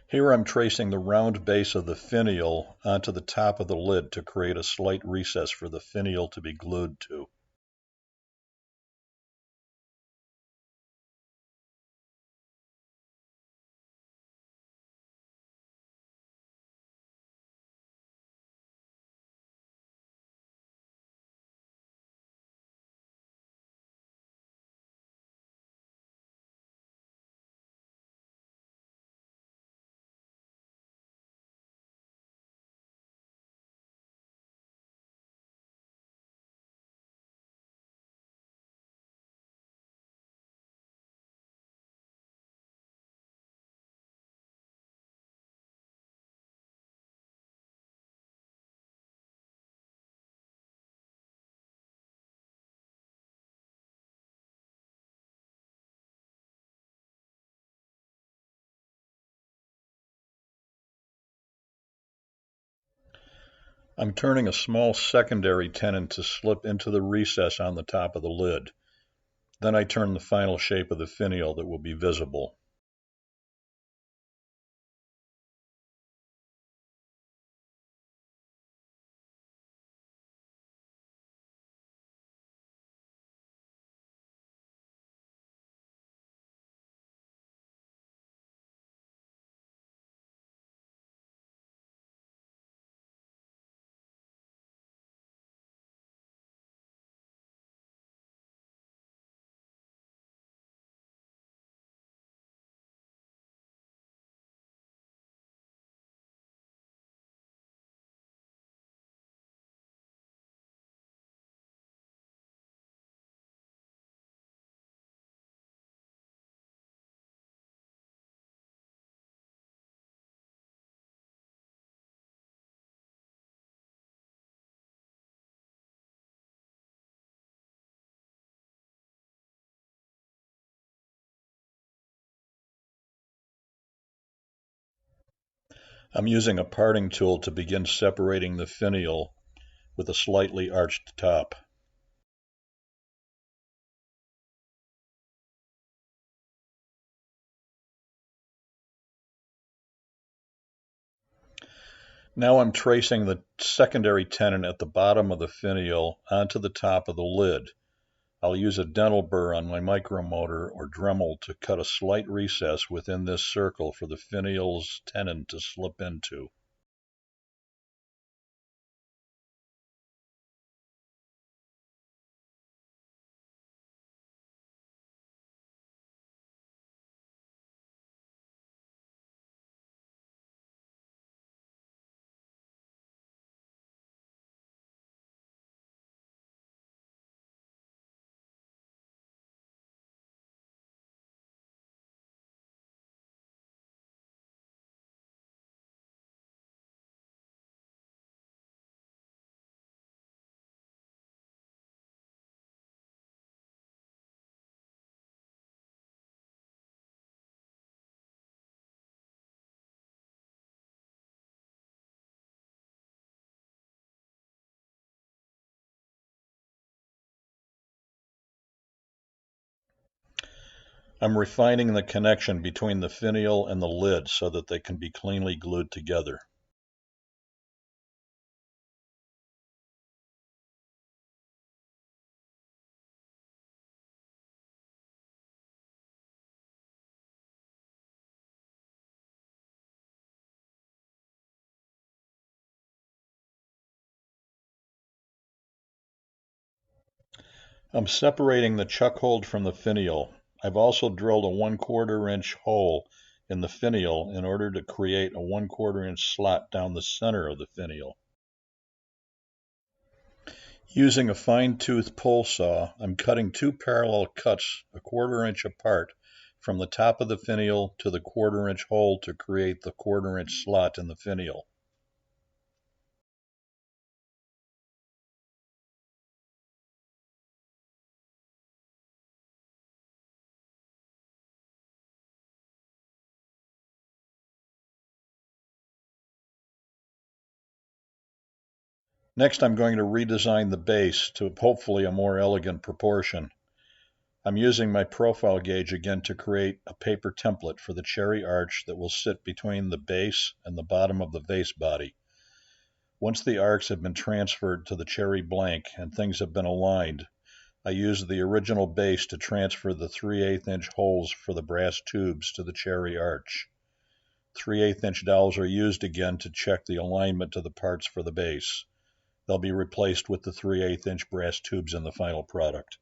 Here I'm tracing the round base of the finial onto the top of the lid to create a slight recess for the finial to be glued to. I'm turning a small secondary tenon to slip into the recess on the top of the lid. Then I turn the final shape of the finial that will be visible. I'm using a parting tool to begin separating the finial with a slightly arched top. Now I'm tracing the secondary tenon at the bottom of the finial onto the top of the lid. I'll use a dental burr on my micromotor or Dremel to cut a slight recess within this circle for the finial's tenon to slip into. I'm refining the connection between the finial and the lid so that they can be cleanly glued together. I'm separating the chuck hold from the finial. I've also drilled a 1/4 inch hole in the finial in order to create a 1/4 inch slot down the center of the finial. Using a fine-tooth pole saw, I'm cutting two parallel cuts a 1/4 inch apart from the top of the finial to the 1/4 inch hole to create the 1/4 inch slot in the finial. Next, I'm going to redesign the base to hopefully a more elegant proportion. I'm using my profile gauge again to create a paper template for the cherry arch that will sit between the base and the bottom of the vase body. Once the arcs have been transferred to the cherry blank and things have been aligned, I use the original base to transfer the 3/8 inch holes for the brass tubes to the cherry arch. 3/8 inch dowels are used again to check the alignment to the parts for the base. They'll be replaced with the 3/8 inch brass tubes in the final product.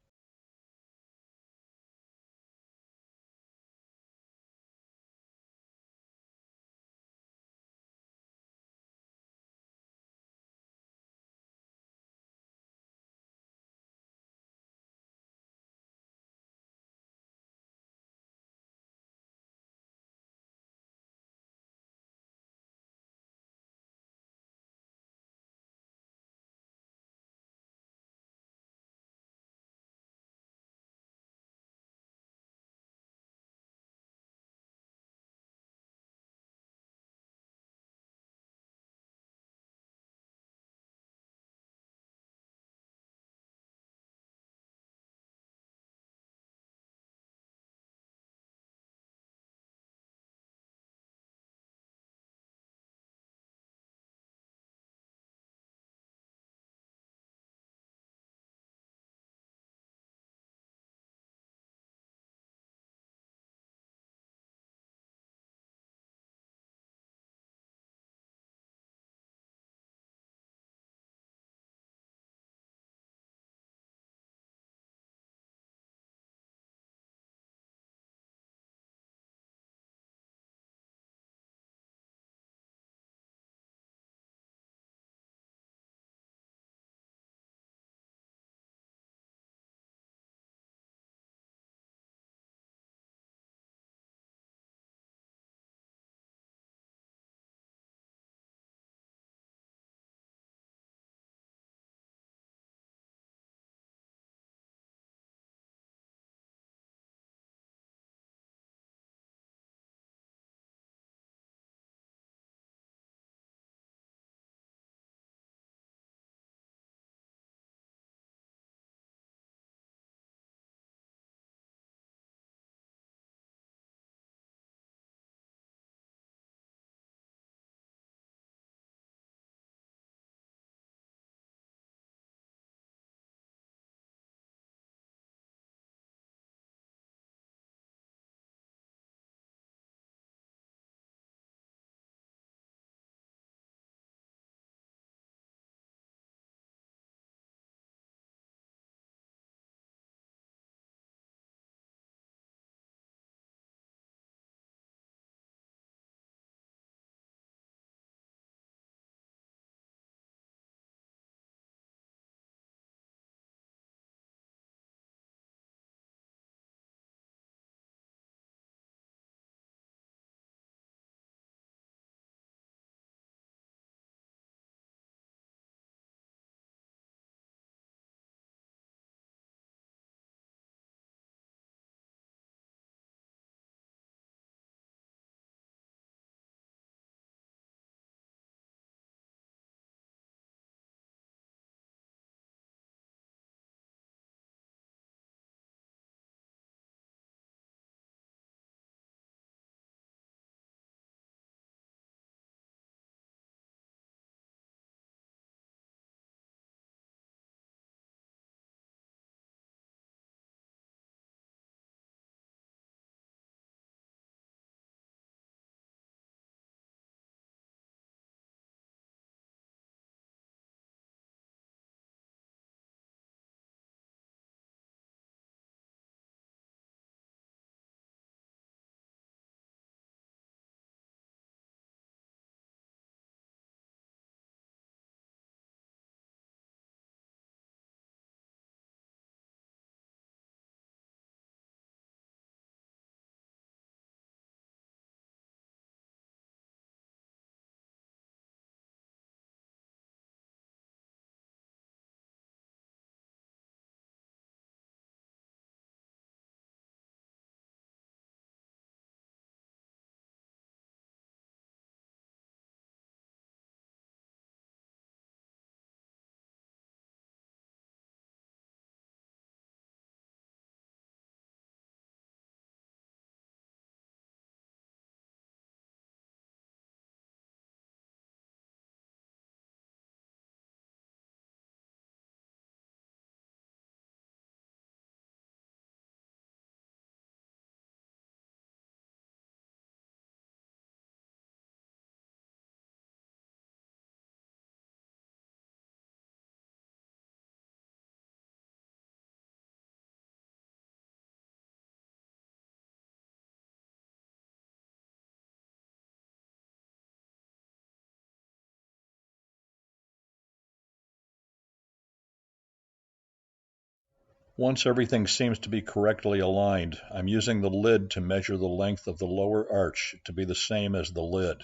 Once everything seems to be correctly aligned, I'm using the lid to measure the length of the lower arch to be the same as the lid.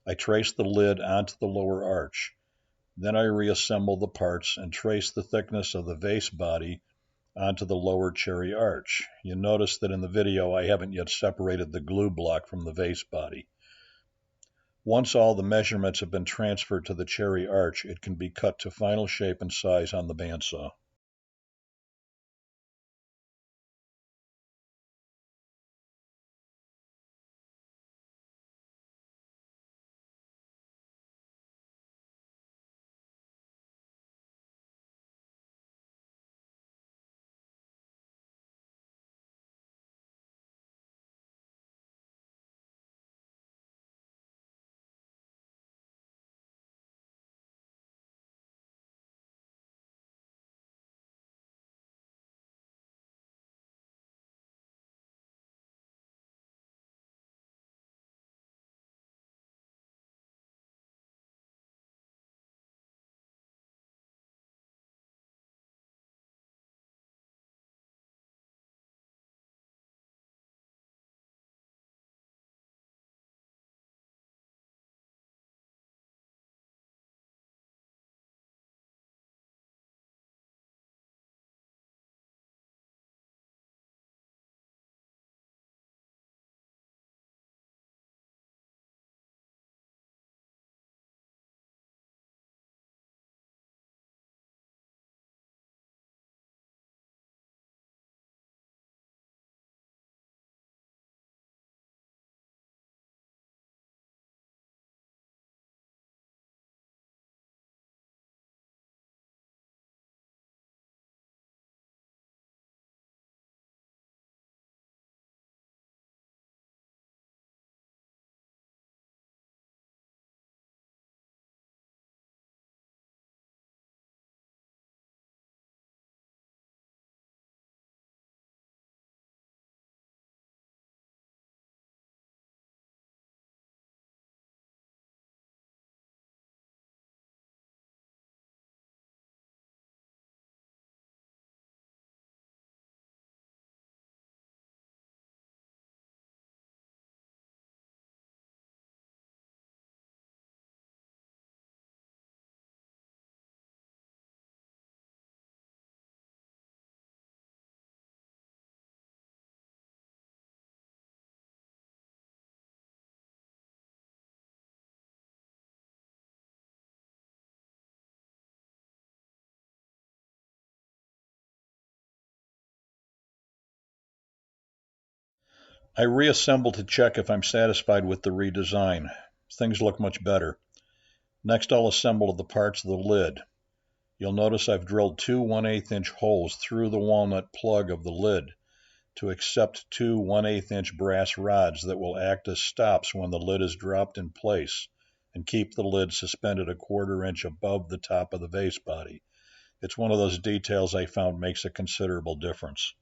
I trace the lid onto the lower arch. Then I reassemble the parts and trace the thickness of the vase body onto the lower cherry arch. You notice that in the video I haven't yet separated the glue block from the vase body. Once all the measurements have been transferred to the cherry arch, it can be cut to final shape and size on the bandsaw. I reassemble to check if I'm satisfied with the redesign. Things look much better. Next, I'll assemble the parts of the lid. You'll notice I've drilled two 1/8 inch holes through the walnut plug of the lid to accept two 1/8 inch brass rods that will act as stops when the lid is dropped in place and keep the lid suspended 1/4 inch above the top of the vase body. It's one of those details I found makes a considerable difference.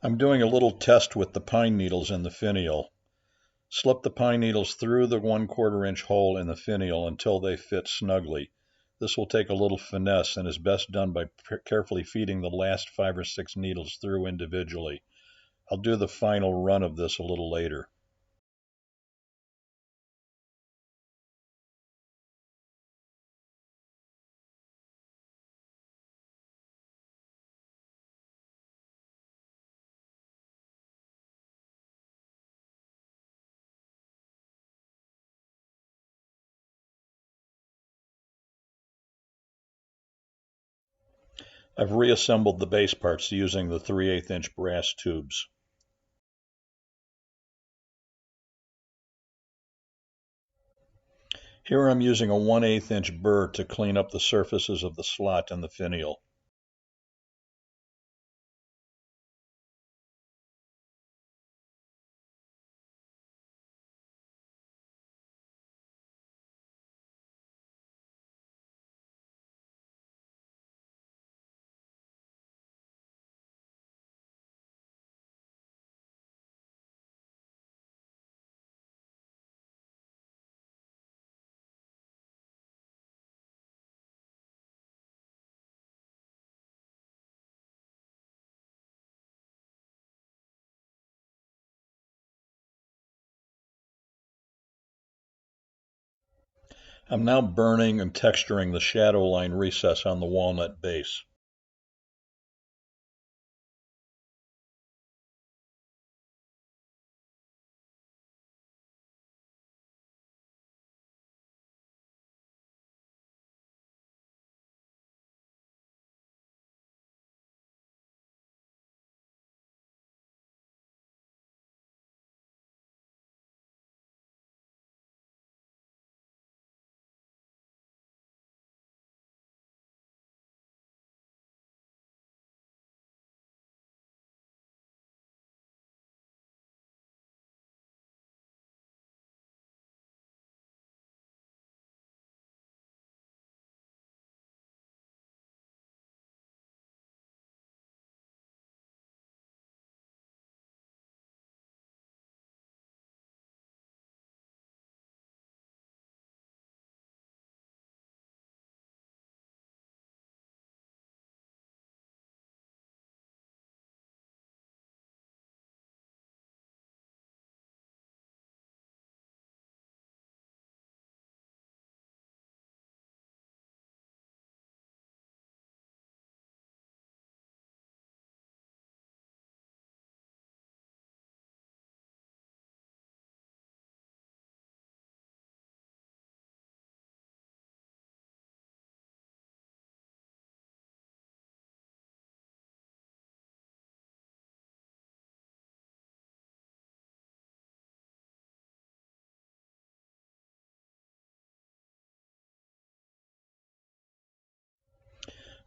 I'm doing a little test with the pine needles in the finial. Slip the pine needles through the 1/4 inch hole in the finial until they fit snugly. This will take a little finesse and is best done by carefully feeding the last 5 or 6 needles through individually. I'll do the final run of this a little later. I've reassembled the base parts using the 3/8 inch brass tubes. Here I'm using a 1/8 inch burr to clean up the surfaces of the slot and the finial. I'm now burning and texturing the shadow line recess on the walnut base.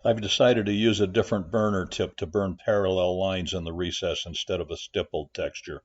I've decided to use a different burner tip to burn parallel lines in the recess instead of a stippled texture.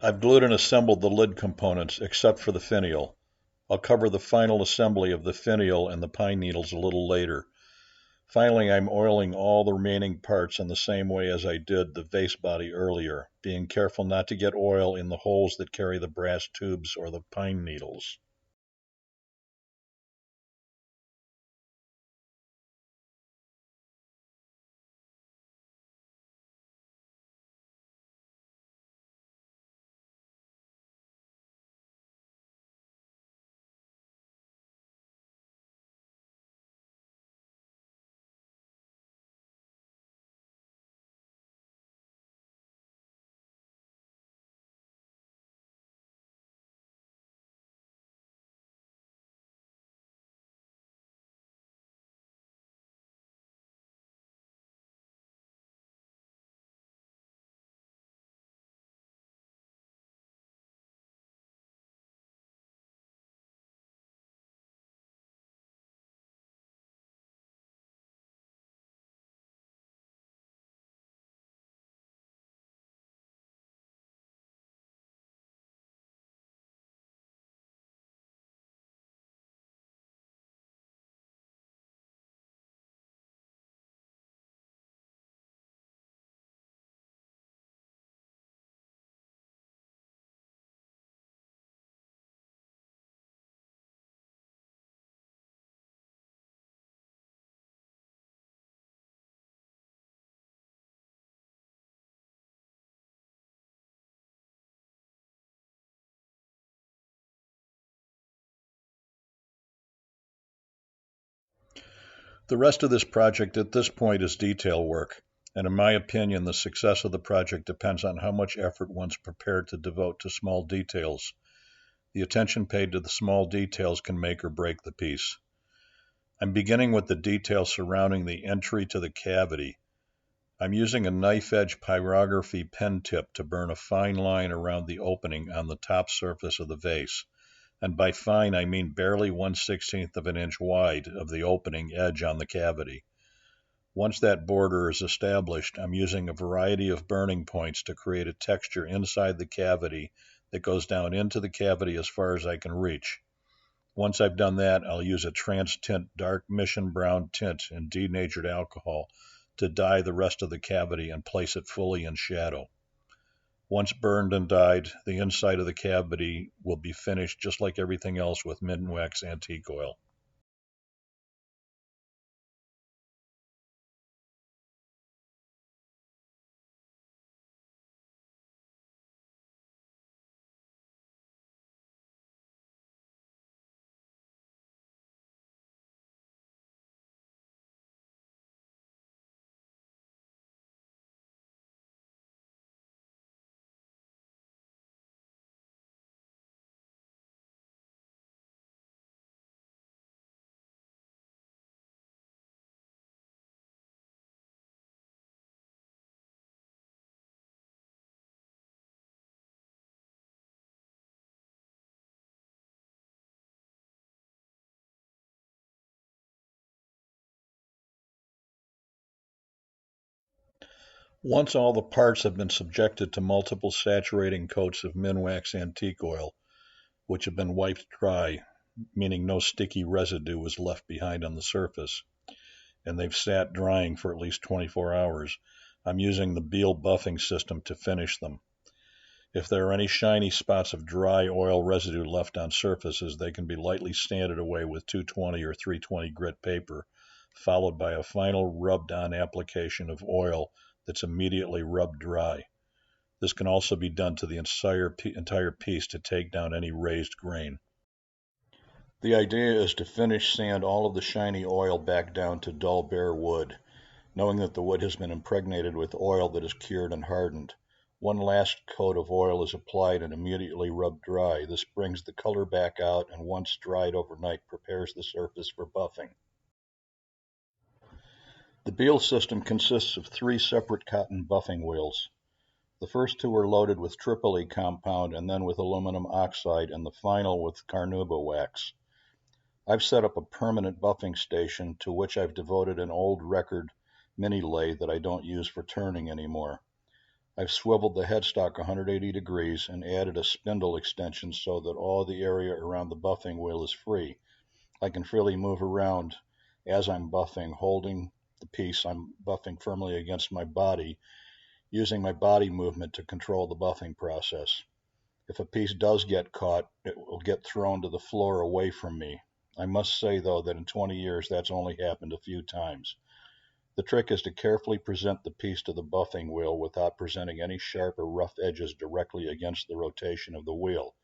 I've glued and assembled the lid components except for the finial. I'll cover the final assembly of the finial and the pine needles a little later. Finally, I'm oiling all the remaining parts in the same way as I did the vase body earlier, being careful not to get oil in the holes that carry the brass tubes or the pine needles. The rest of this project at this point is detail work, and in my opinion, the success of the project depends on how much effort one's prepared to devote to small details. The attention paid to the small details can make or break the piece. I'm beginning with the details surrounding the entry to the cavity. I'm using a knife-edge pyrography pen tip to burn a fine line around the opening on the top surface of the vase. And by fine, I mean barely 1/16 of an inch wide of the opening edge on the cavity. Once that border is established, I'm using a variety of burning points to create a texture inside the cavity that goes down into the cavity as far as I can reach. Once I've done that, I'll use a trans-tint dark mission brown tint in denatured alcohol to dye the rest of the cavity and place it fully in shadow. Once burned and dyed, the inside of the cavity will be finished just like everything else with Minwax antique oil. Once all the parts have been subjected to multiple saturating coats of Minwax antique oil, which have been wiped dry, meaning no sticky residue was left behind on the surface, and they've sat drying for at least 24 hours, I'm using the Beal buffing system to finish them. If there are any shiny spots of dry oil residue left on surfaces, they can be lightly sanded away with 220 or 320 grit paper, followed by a final rubbed-on application of oil that's immediately rubbed dry. This can also be done to the entire piece to take down any raised grain. The idea is to finish sand all of the shiny oil back down to dull bare wood, knowing that the wood has been impregnated with oil that is cured and hardened. One last coat of oil is applied and immediately rubbed dry. This brings the color back out and once dried overnight prepares the surface for buffing. The Beal system consists of 3 separate cotton buffing wheels. The first 2 are loaded with Tripoli compound and then with aluminum oxide and the final with carnauba wax. I've set up a permanent buffing station to which I've devoted an old record mini lathe that I don't use for turning anymore. I've swiveled the headstock 180 degrees and added a spindle extension so that all the area around the buffing wheel is free. I can freely move around as I'm buffing, holding the piece I'm buffing firmly against my body, using my body movement to control the buffing process. If a piece does get caught, it will get thrown to the floor away from me. I must say, though, that in 20 years that's only happened a few times. The trick is to carefully present the piece to the buffing wheel without presenting any sharp or rough edges directly against the rotation of the wheel.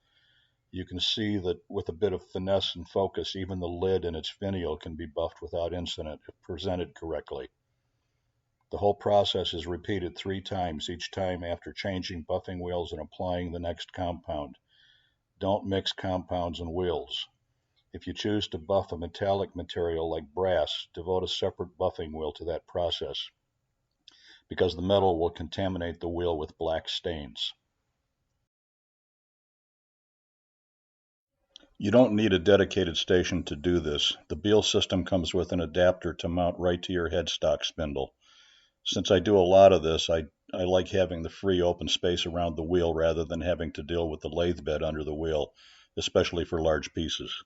You can see that with a bit of finesse and focus, even the lid and its finial can be buffed without incident if presented correctly. The whole process is repeated 3 times, each time after changing buffing wheels and applying the next compound. Don't mix compounds and wheels. If you choose to buff a metallic material like brass, devote a separate buffing wheel to that process, because the metal will contaminate the wheel with black stains. You don't need a dedicated station to do this. The Beal system comes with an adapter to mount right to your headstock spindle. Since I do a lot of this, I like having the free open space around the wheel rather than having to deal with the lathe bed under the wheel, especially for large pieces.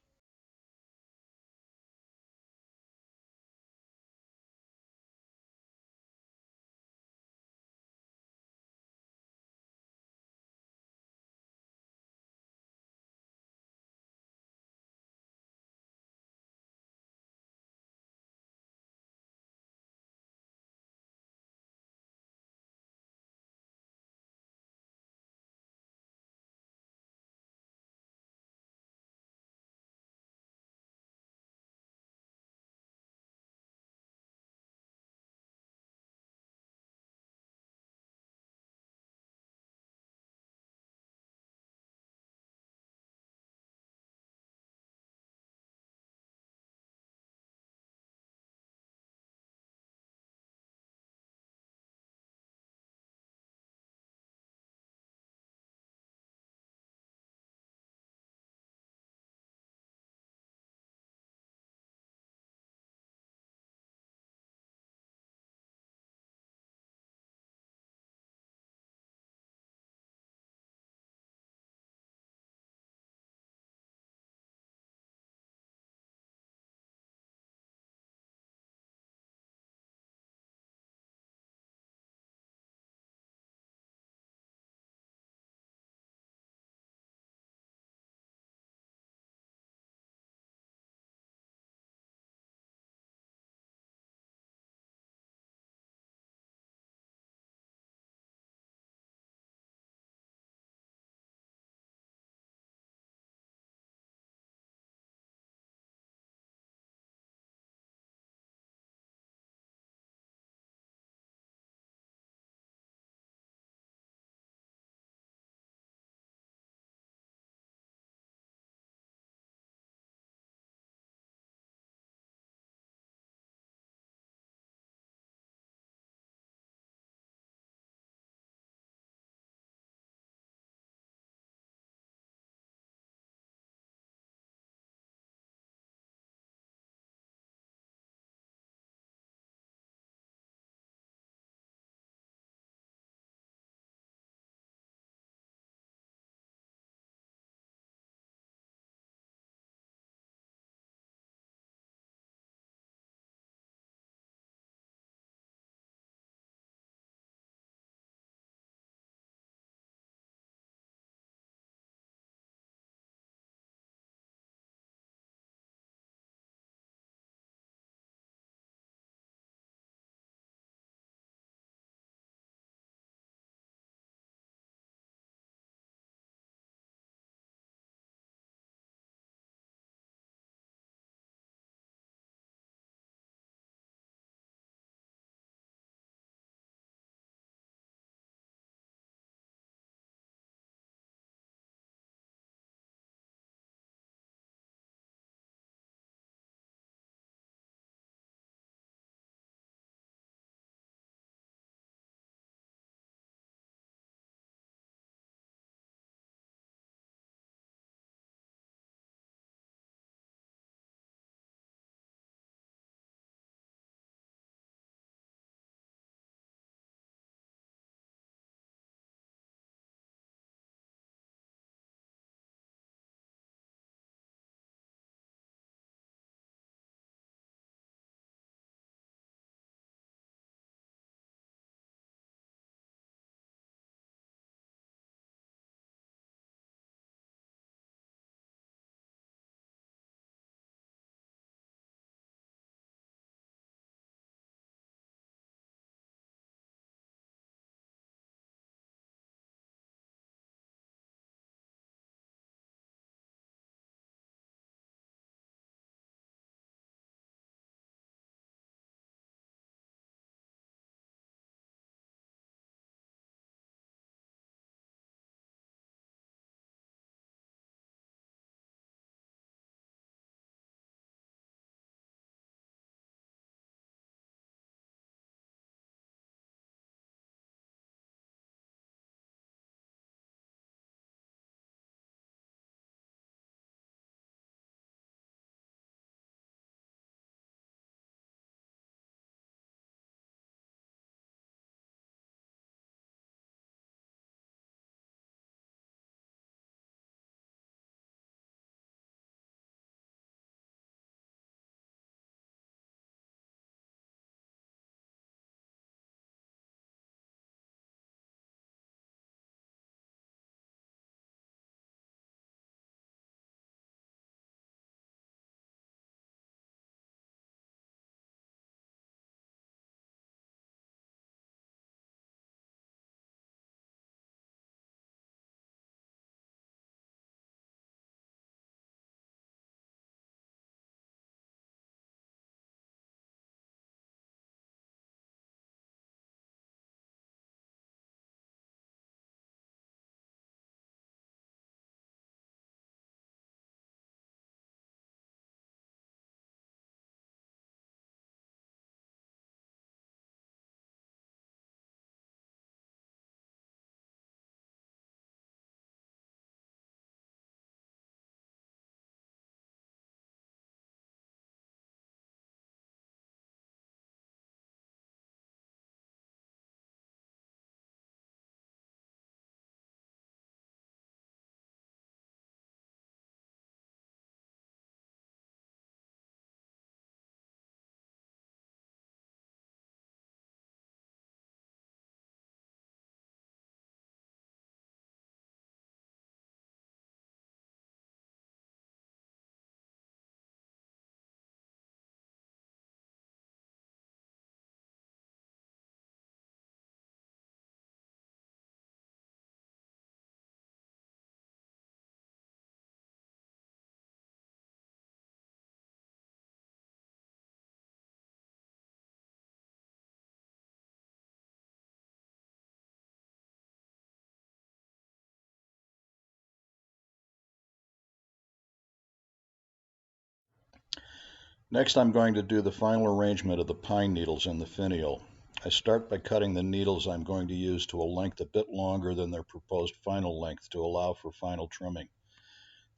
Next, I'm going to do the final arrangement of the pine needles in the finial. I start by cutting the needles I'm going to use to a length a bit longer than their proposed final length to allow for final trimming.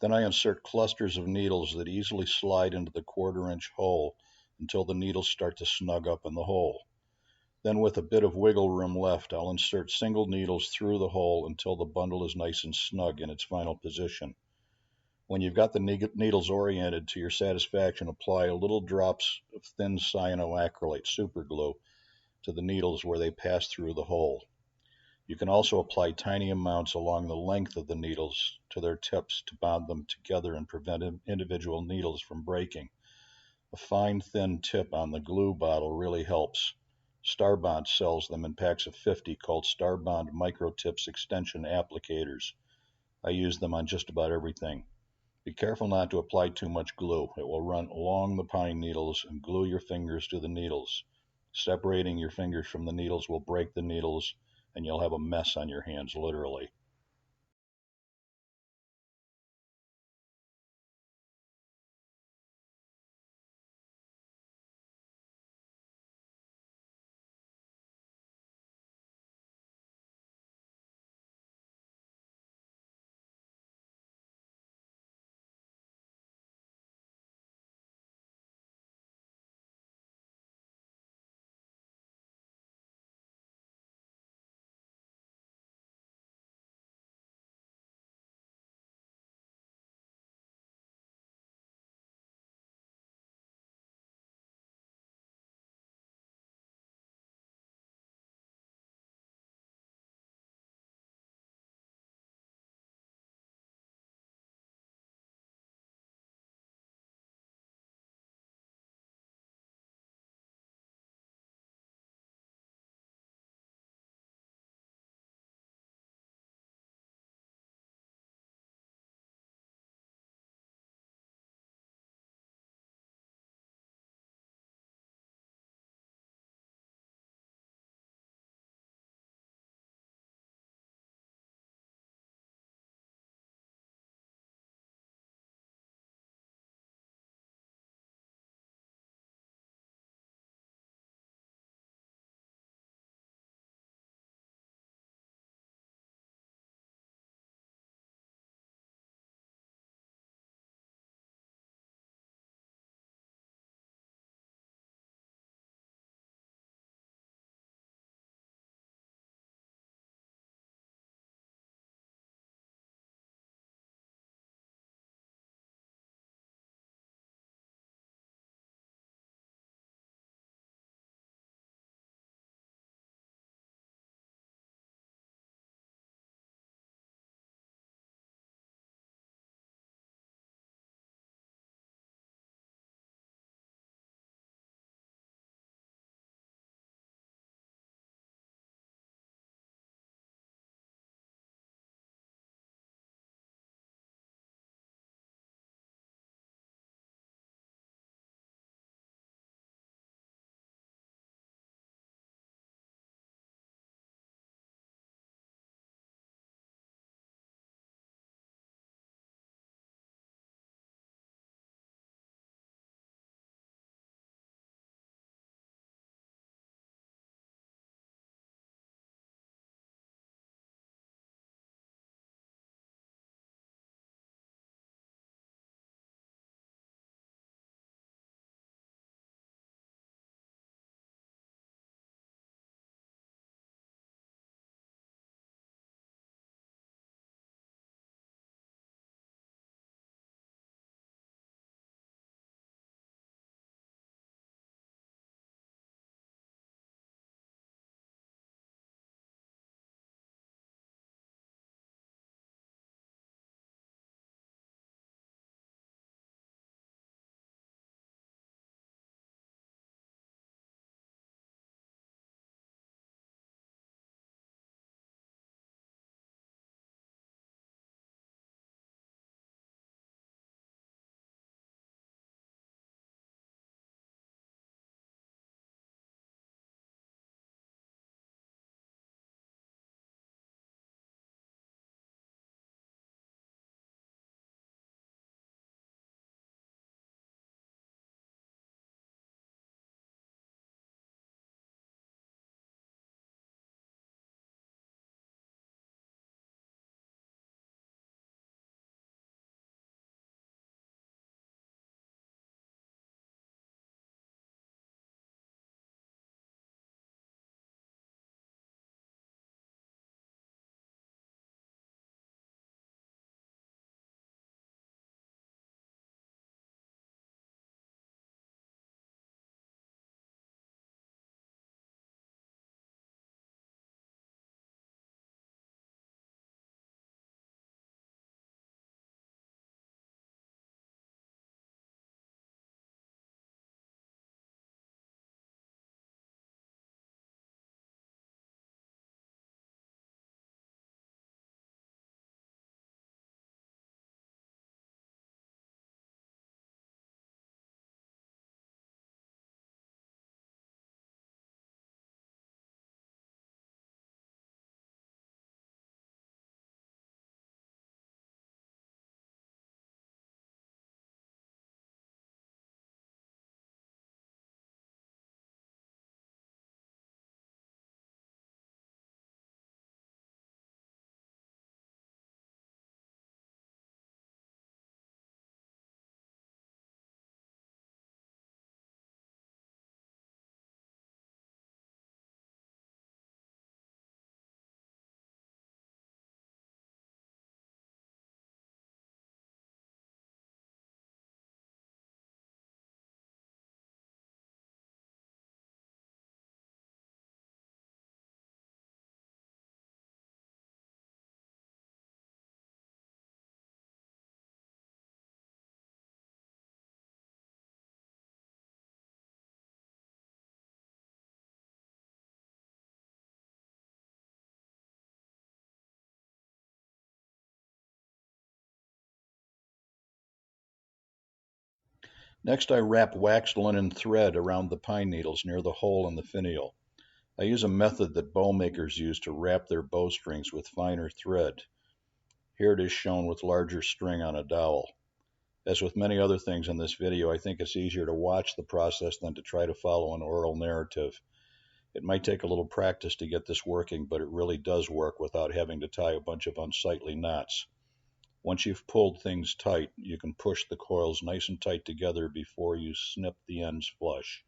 Then I insert clusters of needles that easily slide into the 1/4-inch hole until the needles start to snug up in the hole. Then with a bit of wiggle room left, I'll insert single needles through the hole until the bundle is nice and snug in its final position. When you've got the needles oriented to your satisfaction, apply little drops of thin cyanoacrylate superglue to the needles where they pass through the hole. You can also apply tiny amounts along the length of the needles to their tips to bond them together and prevent individual needles from breaking. A fine thin tip on the glue bottle really helps. Starbond sells them in packs of 50 called Starbond Microtips Extension Applicators. I use them on just about everything. Be careful not to apply too much glue. It will run along the pine needles and glue your fingers to the needles. Separating your fingers from the needles will break the needles and you'll have a mess on your hands, literally. Next, I wrap waxed linen thread around the pine needles near the hole in the finial. I use a method that bow makers use to wrap their bowstrings with finer thread. Here it is shown with larger string on a dowel. As with many other things in this video, I think it's easier to watch the process than to try to follow an oral narrative. It might take a little practice to get this working, but it really does work without having to tie a bunch of unsightly knots. Once you've pulled things tight, you can push the coils nice and tight together before you snip the ends flush.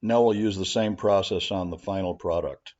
Now we'll use the same process on the final product.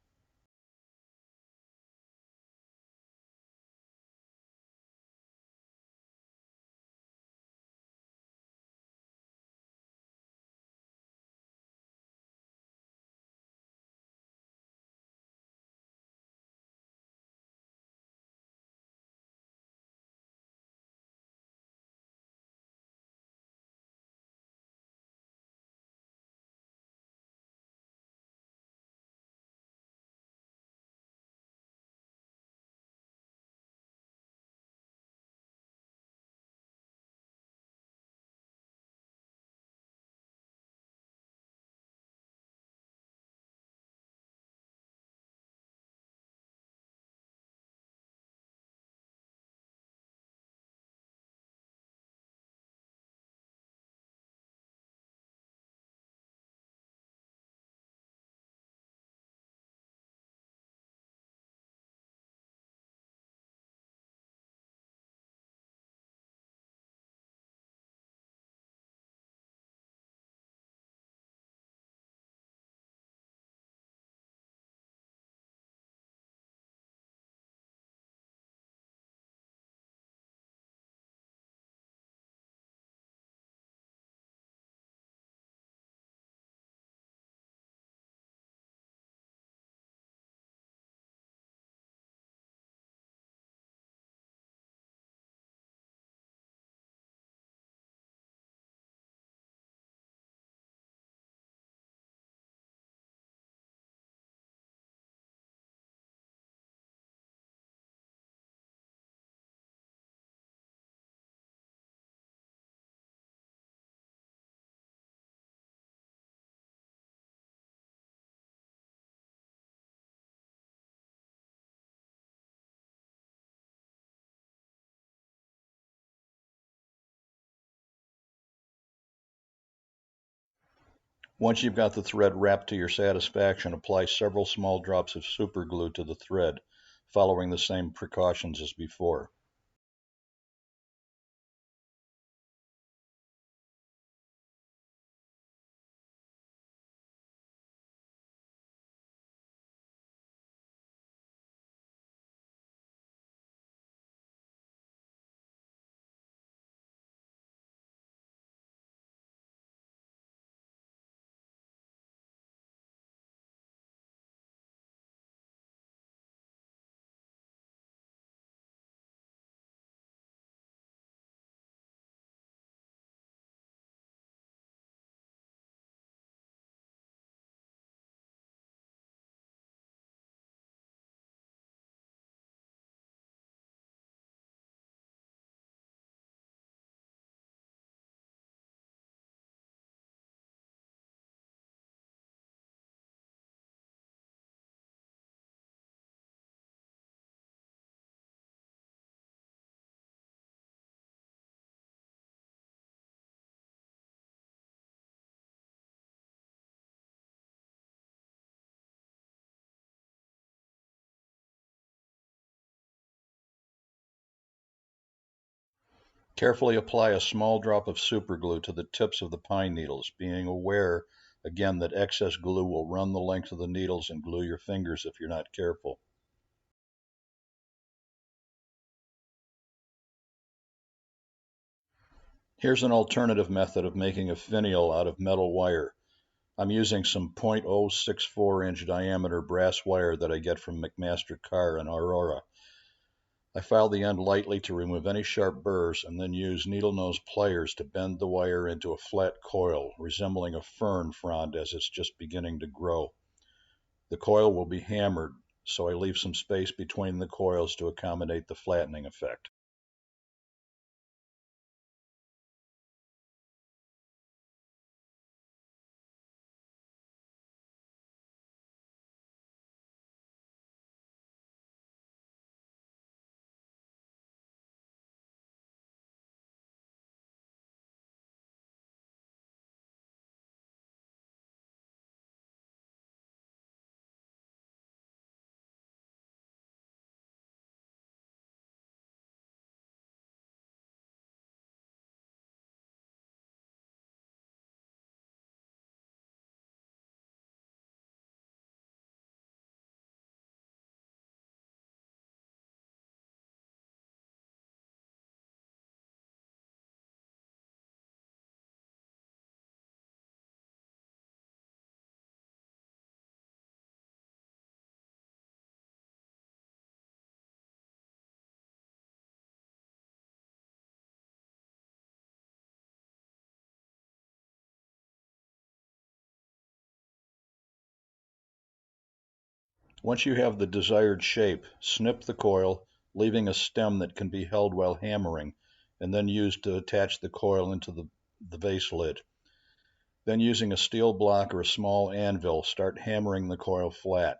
Once you've got the thread wrapped to your satisfaction, apply several small drops of super glue to the thread, following the same precautions as before. Carefully apply a small drop of superglue to the tips of the pine needles, being aware again that excess glue will run the length of the needles and glue your fingers if you're not careful. Here's an alternative method of making a finial out of metal wire. I'm using some 0.064-inch diameter brass wire that I get from McMaster Carr in Aurora. I file the end lightly to remove any sharp burrs and then use needle nose pliers to bend the wire into a flat coil, resembling a fern frond as it's just beginning to grow. The coil will be hammered, so I leave some space between the coils to accommodate the flattening effect. Once you have the desired shape, snip the coil, leaving a stem that can be held while hammering, and then used to attach the coil into the vase lid. Then using a steel block or a small anvil, start hammering the coil flat.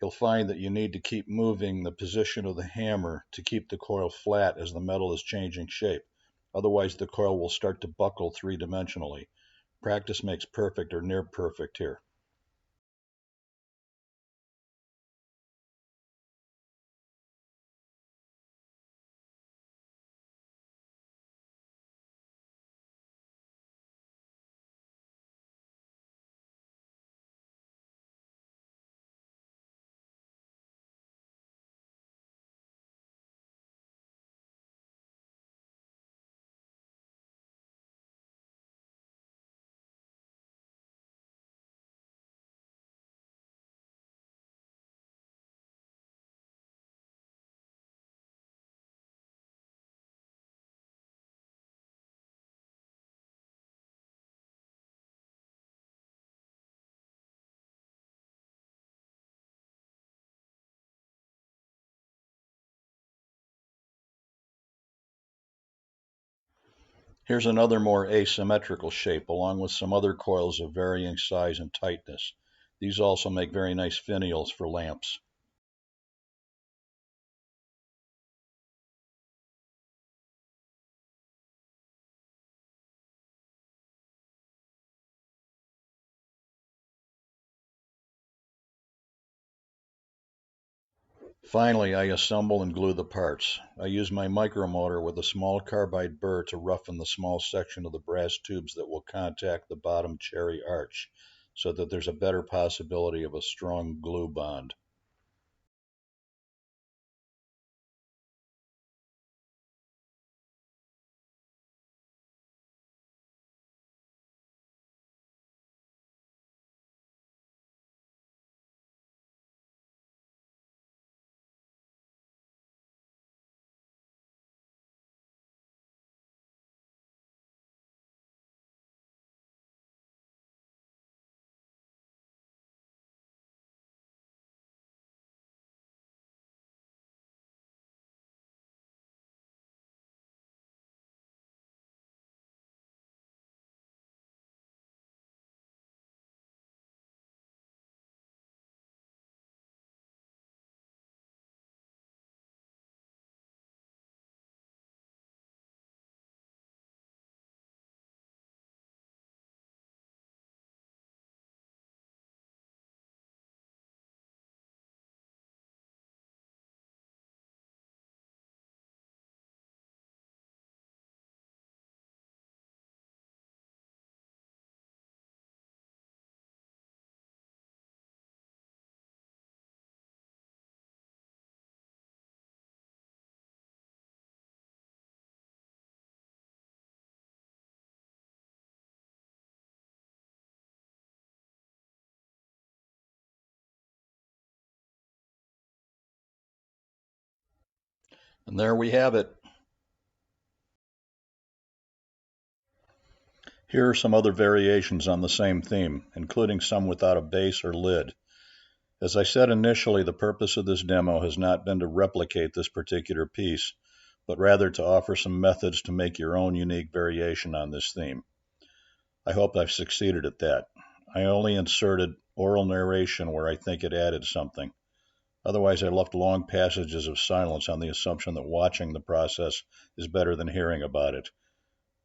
You'll find that you need to keep moving the position of the hammer to keep the coil flat as the metal is changing shape. Otherwise, the coil will start to buckle three-dimensionally. Practice makes perfect or near perfect here. Here's another more asymmetrical shape, along with some other coils of varying size and tightness. These also make very nice finials for lamps. Finally, I assemble and glue the parts. I use my micromotor with a small carbide burr to roughen the small section of the brass tubes that will contact the bottom cherry arch, so that there's a better possibility of a strong glue bond. And there we have it. Here are some other variations on the same theme, including some without a base or lid. As I said initially, the purpose of this demo has not been to replicate this particular piece, but rather to offer some methods to make your own unique variation on this theme. I hope I've succeeded at that. I only inserted oral narration where I think it added something. Otherwise, I left long passages of silence on the assumption that watching the process is better than hearing about it.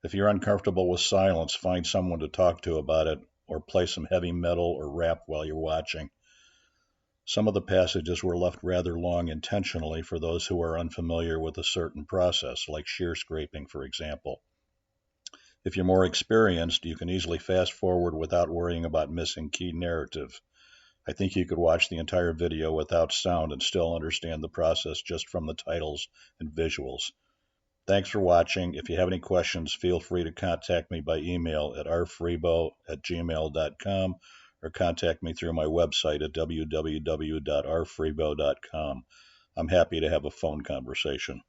If you're uncomfortable with silence, find someone to talk to about it, or play some heavy metal or rap while you're watching. Some of the passages were left rather long intentionally for those who are unfamiliar with a certain process, like shear scraping, for example. If you're more experienced, you can easily fast forward without worrying about missing key narrative. I think you could watch the entire video without sound and still understand the process just from the titles and visuals. Thanks for watching. If you have any questions, feel free to contact me by email at rfriebo@gmail.com or contact me through my website at www.rfriebo.com. I'm happy to have a phone conversation.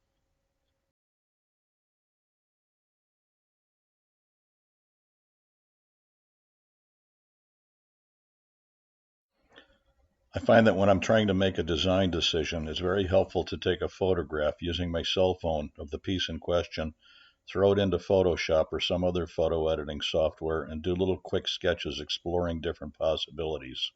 I find that when I'm trying to make a design decision, it's very helpful to take a photograph using my cell phone of the piece in question, throw it into Photoshop or some other photo editing software, and do little quick sketches exploring different possibilities.